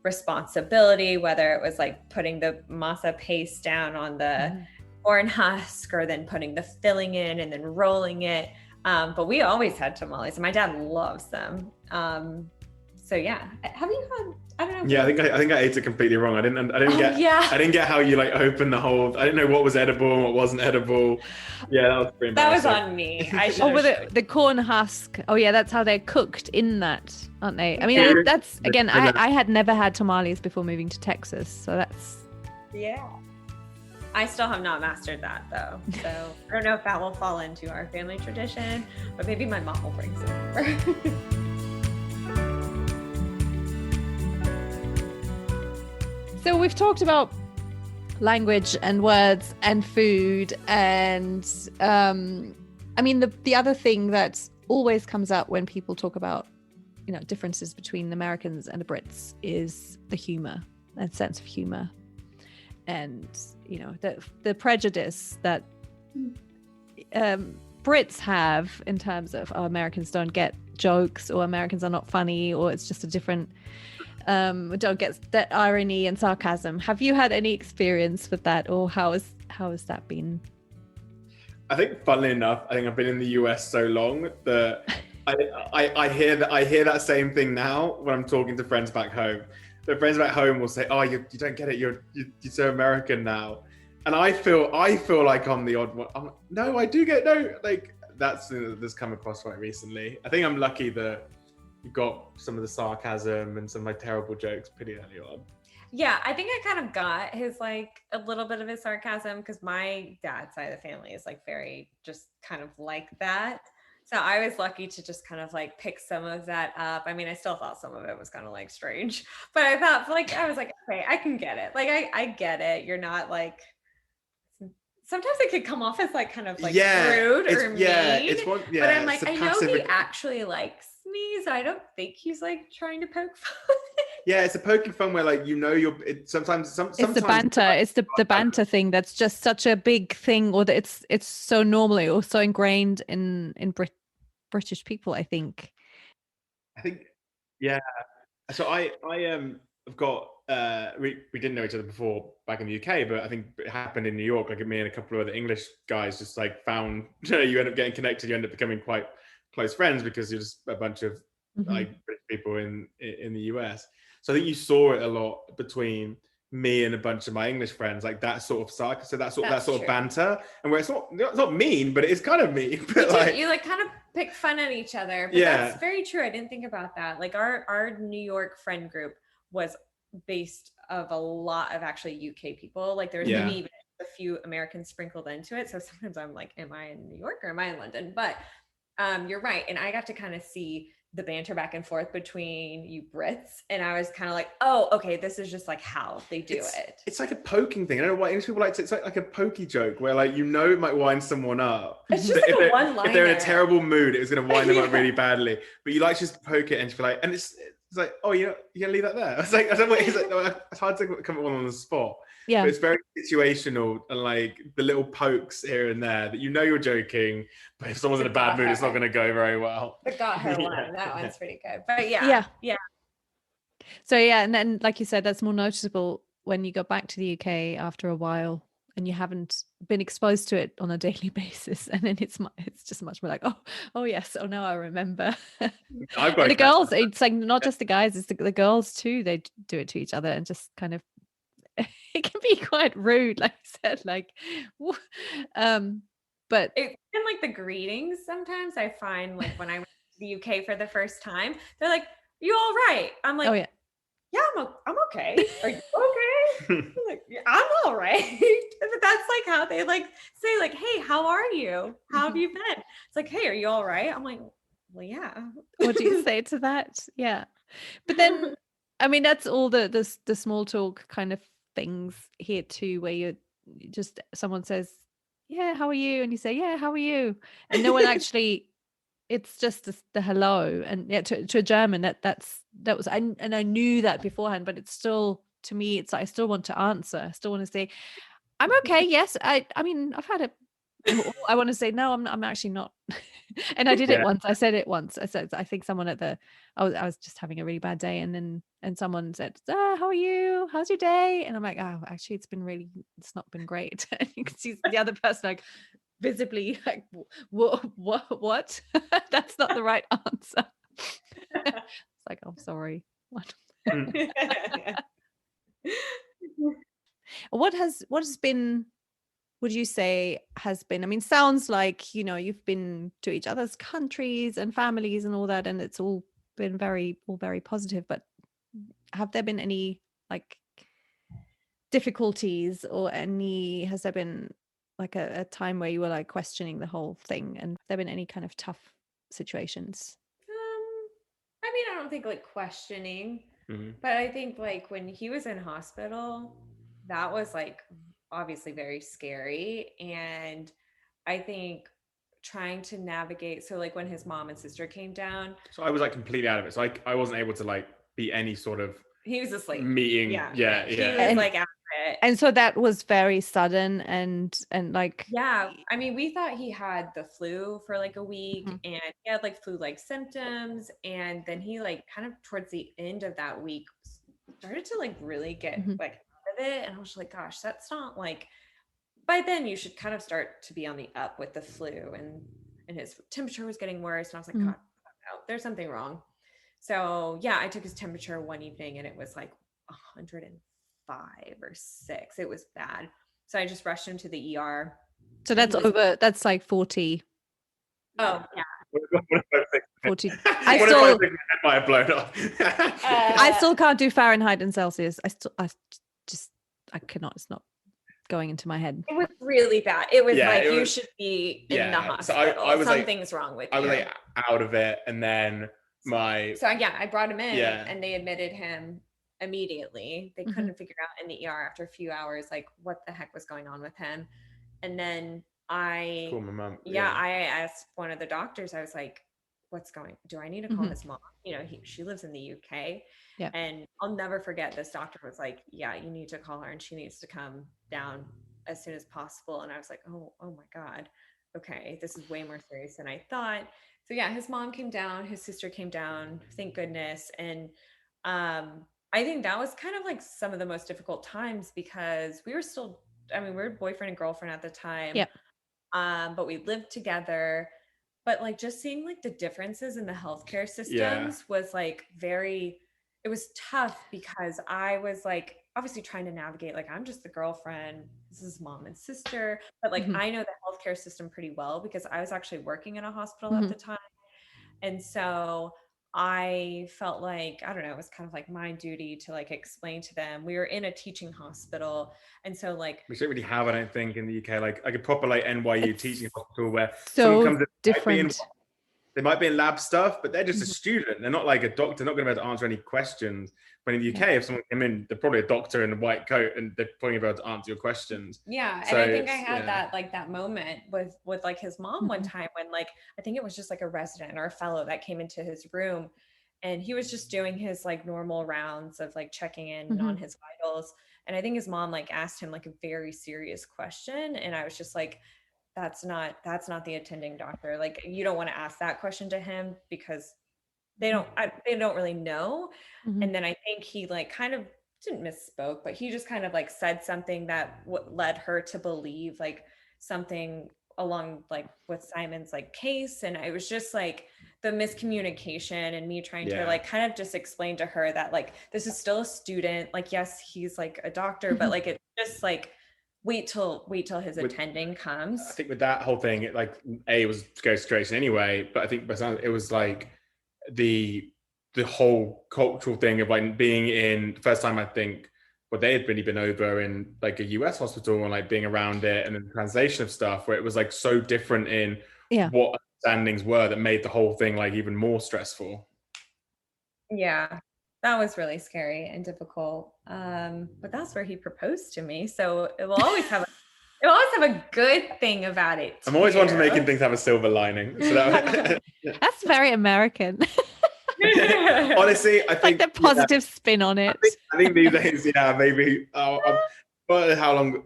responsibility, whether it was like putting the masa paste down on the corn husk or then putting the filling in and then rolling it. But we always had tamales and my dad loves them. So yeah, have you had? I don't know. Yeah, I think I ate it completely wrong. I didn't get how you like open the whole. I didn't know what was edible and what wasn't edible. Yeah, that was pretty embarrassing. That was on me. I should. With the corn husk. Oh yeah, that's how they're cooked in that, aren't they? I mean, that's again. I had never had tamales before moving to Texas, so that's. Yeah. I still have not mastered that though, so I don't know if that will fall into our family tradition, but maybe my mom will bring some over. So we've talked about language and words and food and I mean the other thing that always comes up when people talk about differences between Americans and the Brits is the humor and sense of humor and the prejudice that Brits have in terms of Americans don't get jokes or Americans are not funny or it's just a different don't get that irony and sarcasm. Have you had any experience with that, or how has that been? I think, funnily enough, I think I've been in the US so long that I hear that same thing now when I'm talking to friends back home. The friends back home will say, "Oh, you don't get it. You're so American now," and I feel like I'm the odd one. No, I do get like that's come across quite recently. I think I'm lucky that you got some of the sarcasm and some of my terrible jokes pretty early on. Yeah, I think I kind of got his like a little bit of his sarcasm because my dad's side of the family is like very just kind of like that. So I was lucky to just kind of like pick some of that up. I mean, I still thought some of it was kind of like strange, but I thought like, I was like, okay, I can get it. Like, I get it. You're not like, sometimes it could come off as like kind of like rude or mean, but I'm like, I know he actually likes me, so I don't think he's like trying to poke fun. Yeah, it's a poking fun where like sometimes it's the banter. It's the banter thing that's just such a big thing, or that it's so normally or so ingrained in British people. I think. Yeah. So I have got we didn't know each other before back in the UK, but I think it happened in New York. Like me and a couple of other English guys just like found you end up getting connected. You end up becoming quite close friends because you're just a bunch of like British people in the US. So I think you saw it a lot between me and a bunch of my English friends, like that sort of sarcasm, that sort of banter, and where it's not mean, but it is kind of mean. But you like kind of pick fun at each other. But that's very true. I didn't think about that. Like our New York friend group was based of a lot of actually UK people. Like there was maybe even a few Americans sprinkled into it. So sometimes I'm like, am I in New York or am I in London? But you're right. And I got to kind of see the banter back and forth between you Brits. And I was kind of like, oh, okay, this is just like how they do it. It's like a poking thing. I don't know why English people like to, it's like a pokey joke where like, it might wind someone up. It's just like a one-liner. If they're in a terrible mood, it was going to wind them up really badly. But you like just poke it and just be like, and it's like, oh, you're going to leave that there? It's like, I don't know, it's hard to come up with one on the spot. Yeah, but it's very situational and like the little pokes here and there that you're joking, but if someone's in a bad mood, it's not going to go very well. The got her one, that one's pretty good. But yeah. So and then like you said, that's more noticeable when you go back to the UK after a while and you haven't been exposed to it on a daily basis, and then it's just much more like, oh yes, oh now I remember. I've got the girls, it's like not just the guys, it's the girls too. They do it to each other and just kind of. It can be quite rude, like I said, like but even like the greetings sometimes I find, like when I went to the UK for the first time, they're like, you all right? I'm like, oh yeah, I'm okay. Are you okay? I'm like, yeah, I'm all right. But that's like how they like say like, hey, how are you? How have you been? It's like, hey, are you all right? I'm like, well, yeah. What do you say to that? Yeah. But then I mean, that's all the small talk kind of things here too, where you just someone says, yeah, how are you? And you say, yeah, how are you? And no one actually, it's just the hello. And to a German, that was I knew that beforehand, but it's still, to me, it's I still want to answer. I still want to say, I'm okay. Yes. I mean, I've had a I want to say, no, I'm actually not. And I did it once. I said it once. I said, I think someone I was just having a really bad day. And someone said, how are you? How's your day? And I'm like, oh, actually, it's not been great. And you can see the other person like visibly like, what? That's not the right answer. It's like, I'm sorry. What? What has been, would you say has been, I mean, sounds like, you've been to each other's countries and families and all that, and it's all been very positive, but have there been any like difficulties or has there been like a time where you were like questioning the whole thing, and have there been any kind of tough situations? I mean, I don't think like questioning, but I think like when he was in hospital, that was like obviously very scary. And I think trying to navigate, so like when his mom and sister came down, so I was like completely out of it, so I wasn't able to like be any sort of, he was asleep meeting. He was like out of it. And so that was very sudden and like, I mean, we thought he had the flu for like a week, and he had like flu-like symptoms, and then he like kind of towards the end of that week started to like really get like out of it. And I was like, gosh, that's not like, by then you should kind of start to be on the up with the flu, and his temperature was getting worse, and I was like, God, no, there's something wrong. So I took his temperature one evening and it was like 105 or 6. It was bad. So I just rushed him to the ER. So that's like 40. Oh yeah. 40. I might have blown off. I still can't do Fahrenheit and Celsius. I cannot. It's not going into my head. It was really bad. It was you should be in the hospital. So I was something's wrong with you. I was like out of it, and then I brought him in, and they admitted him immediately. They couldn't figure out in the ER after a few hours like what the heck was going on with him. And then I called my mom. I asked one of the doctors, I was like, do I need to call his mom? She lives in the UK. Yeah. And I'll never forget, this doctor was like, yeah, you need to call her and she needs to come down as soon as possible. And I was like, oh my God. Okay, this is way more serious than I thought. So his mom came down, his sister came down, thank goodness. And I think that was kind of like some of the most difficult times, because we were boyfriend and girlfriend at the time. Yeah. But we lived together. But like just seeing like the differences in the healthcare systems was like it was tough, because I was like obviously trying to navigate, like I'm just the girlfriend, this is mom and sister, but like I know the healthcare system pretty well because I was actually working in a hospital at the time. And so I felt like, I don't know, it was kind of like my duty to like explain to them. We were in a teaching hospital. And so like, we don't really have, I don't think, in the UK, like a proper like NYU teaching hospital where so someone comes in, different. They might be in lab stuff, but they're just a student. They're not like a doctor, not going to be able to answer any questions. But in the UK, if someone came in, they're probably a doctor in a white coat and they're probably able to answer your questions. Yeah. So and I think I had that moment with like his mom one time when like, I think it was just like a resident or a fellow that came into his room, and he was just doing his like normal rounds of like checking in on his vitals. And I think his mom like asked him like a very serious question. And I was just like, that's not the attending doctor. Like, you don't want to ask that question to him because they don't really know. And then I think he like kind of didn't misspoke, but he just kind of like said something that led her to believe like something along like with Simon's like case. And it was just like the miscommunication and me trying to like kind of just explain to her that like, this is still a student. Like, yes, he's like a doctor, but like, it's just like, wait till his attending comes. I think with that whole thing, it like was go straight anyway, but I think it was like the whole cultural thing of like being in the first time, I think, well, they had really been over in like a US hospital and like being around it, and then the translation of stuff where it was like so different in what understandings were that made the whole thing like even more stressful. Yeah, that was really scary and difficult. But that's where he proposed to me. So it will always have a good thing about it. I'm always wanting to make things have a silver lining. So that's very American. Honestly, I think like the positive spin on it. I think these days, maybe. But how long?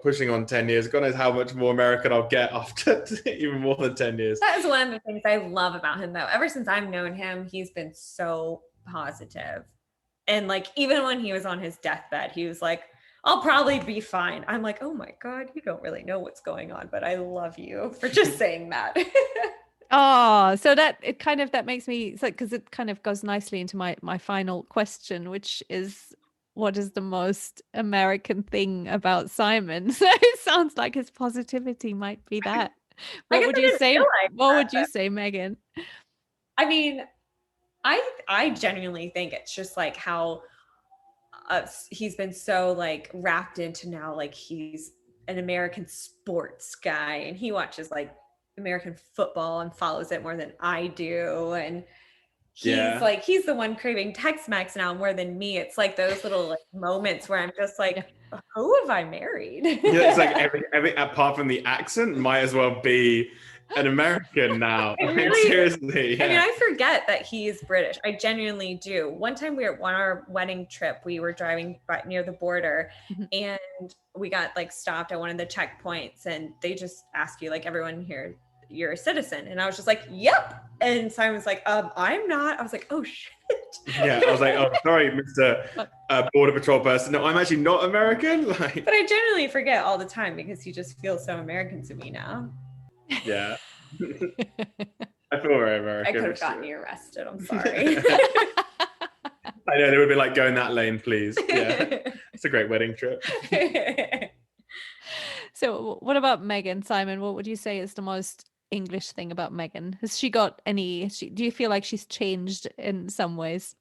pushing on 10 years. God knows how much more American I'll get after even more than 10 years. That is one of the things I love about him, though. Ever since I've known him, he's been so positive. And like, even when he was on his deathbed, he was like, I'll probably be fine. I'm like, oh my God, you don't really know what's going on, but I love you for just saying that. Oh, so that makes me, because it kind of goes nicely into my final question, which is, what is the most American thing about Simon? So it sounds like his positivity might be that. What would you say? What would you say, Megan? I mean, I genuinely think it's just like how he's been so like wrapped into now, like he's an American sports guy and he watches like American football and follows it more than I do. And he's the one craving Tex-Mex now more than me. It's like those little like moments where I'm just like, who have I married? It's like every apart from the accent might as well be an American now. Really, seriously. Yeah. I mean, I forget that he's British. I genuinely do. One time we were on our wedding trip, we were driving right near the border and we got like stopped at one of the checkpoints and they just ask you like, everyone here, you're a citizen. And I was just like, yep. And Simon's like, I'm not. I was like, oh shit. Yeah, I was like, oh, sorry, Mr. Border Patrol person. No, I'm actually not American. Like, but I generally forget all the time because he just feels so American to me now. Yeah. I feel very American. I could have gotten you arrested. I'm sorry. I know, they would be like, go in that lane, please. Yeah. It's a great wedding trip. So what about Megan, Simon? What would you say is the most English thing about Megan? Has she got any, do you feel like she's changed in some ways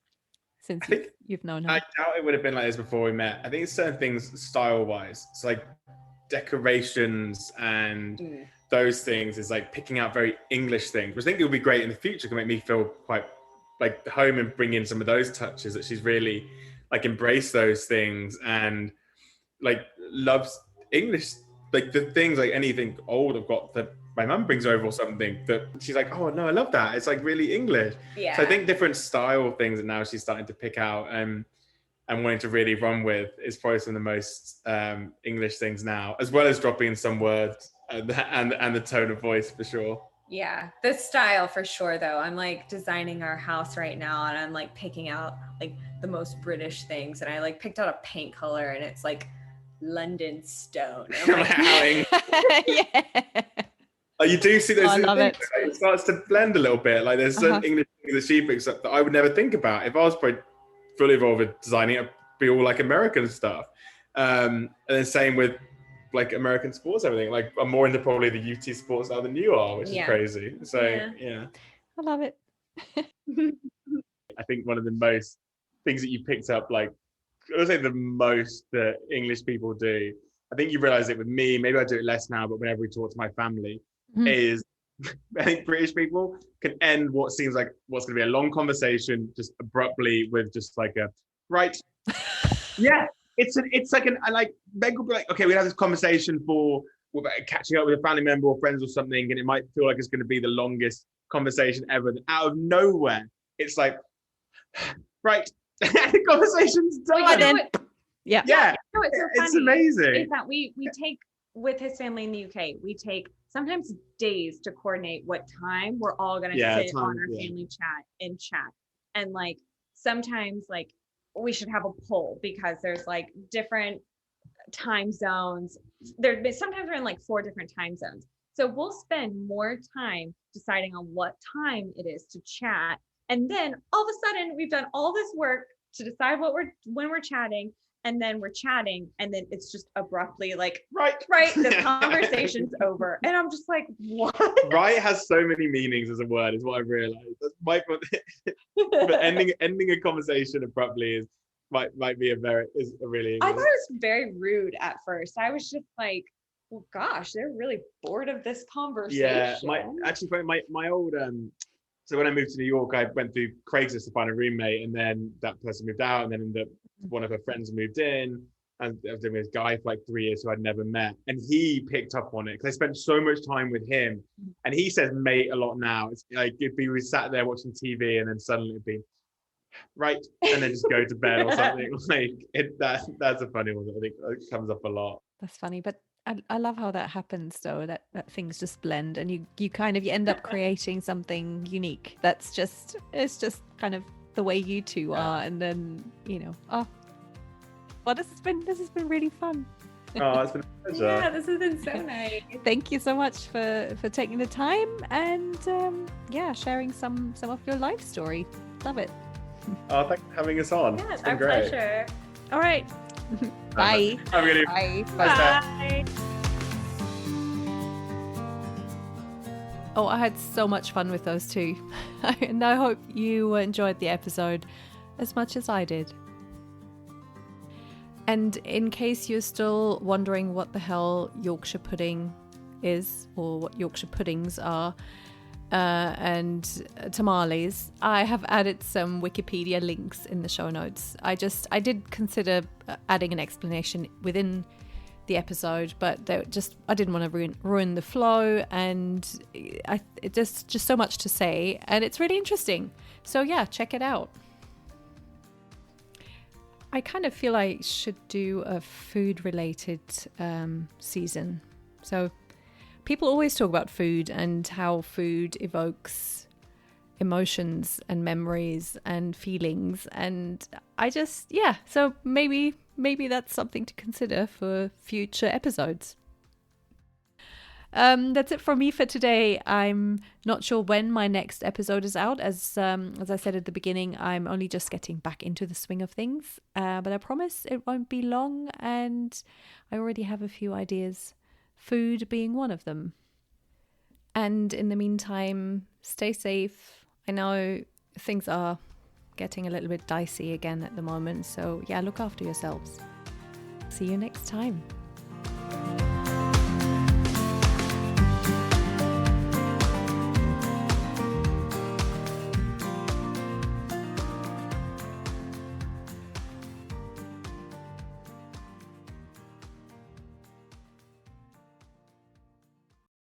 since you've known her? I doubt it would have been like this before we met. I think it's certain things style-wise. It's like decorations and those things is like picking out very English things, which I think will be great in the future, can make me feel quite like home and bring in some of those touches that she's really like embraced those things and like loves English, like the things like anything old I've got that my mum brings over or something that she's like, oh no, I love that. It's like really English. Yeah. So I think different style things that now she's starting to pick out and wanting to really run with is probably some of the most English things now, as well as dropping in some words and the tone of voice for sure. Yeah, the style for sure though. I'm like designing our house right now and I'm like picking out like the most British things and I like picked out a paint color and it's like London stone. I'm like, yeah. Oh, you do see those things, it starts to blend a little bit. Like there's certain English things that she picks up that I would never think about. If I was probably fully involved with designing it, it'd be all like American stuff. And then same with like American sports, everything. Like I'm more into probably the UT sports now than you are, which is crazy. So yeah. I love it. I think one of the most things that you picked up, like I would say the most that English people do, I think you realize it with me, maybe I do it less now, but whenever we talk to my family, is I think British people can end what seems like what's going to be a long conversation just abruptly with just like a right. Yeah, it's like Meg will be like, okay, we have this conversation for catching up with a family member or friends or something, and it might feel like it's going to be the longest conversation ever. And out of nowhere, it's like, right, the conversation's done. Yeah. No, it's amazing. Is that we take with his family in the UK, we take sometimes days to coordinate what time we're all going to sit on our family chat and chat. And like sometimes like we should have a poll because there's like different time zones. Sometimes we're in like 4 different time zones. So we'll spend more time deciding on what time it is to chat. And then all of a sudden we've done all this work to decide when we're chatting. And then we're chatting and then it's just abruptly like, right, the conversation's over. And I'm just like, what? Right has so many meanings as a word is what I've realized. That's my but ending a conversation abruptly might be a really I thought it was very rude at first. I was just like, well, gosh, they're really bored of this conversation. Yeah, my old so when I moved to New York, I went through Craigslist to find a roommate, and then that person moved out, and then one of her friends moved in, and I was with this guy for like 3 years who I'd never met, and he picked up on it because I spent so much time with him, and he says mate a lot now. It's like we sat there watching TV, and then suddenly it'd be right, and then just go to bed or something. Like that's a funny one that I think comes up a lot. That's funny, but I love how that happens though, that things just blend and you kind of you end up creating something unique. It's just kind of the way you two are, and then well, this has been really fun. Oh, it's been a pleasure. Yeah, this has been so nice. Thank you so much for taking the time and sharing some of your life story. Love it. Oh, thanks for having us on. Yeah, it's been our great. pleasure. All right. Bye. Have a good Bye. evening. Bye. Bye. Oh, I had so much fun with those two. And I hope you enjoyed the episode as much as I did. And in case you're still wondering what the hell Yorkshire pudding is, or what Yorkshire puddings are, and tamales, I have added some Wikipedia links in the show notes. I did consider adding an explanation within the episode, but I didn't want to ruin the flow, and it just so much to say, and it's really interesting. So yeah, check it out. I kind of feel I should do a food related season. So people always talk about food and how food evokes emotions and memories and feelings, and so maybe that's something to consider for future episodes. That's it from me for today. I'm not sure when my next episode is out. As I said at the beginning, I'm only just getting back into the swing of things, but I promise it won't be long, and I already have a few ideas, food being one of them. And in the meantime, stay safe. I know things are getting a little bit dicey again at the moment, so yeah, look after yourselves. See you next time.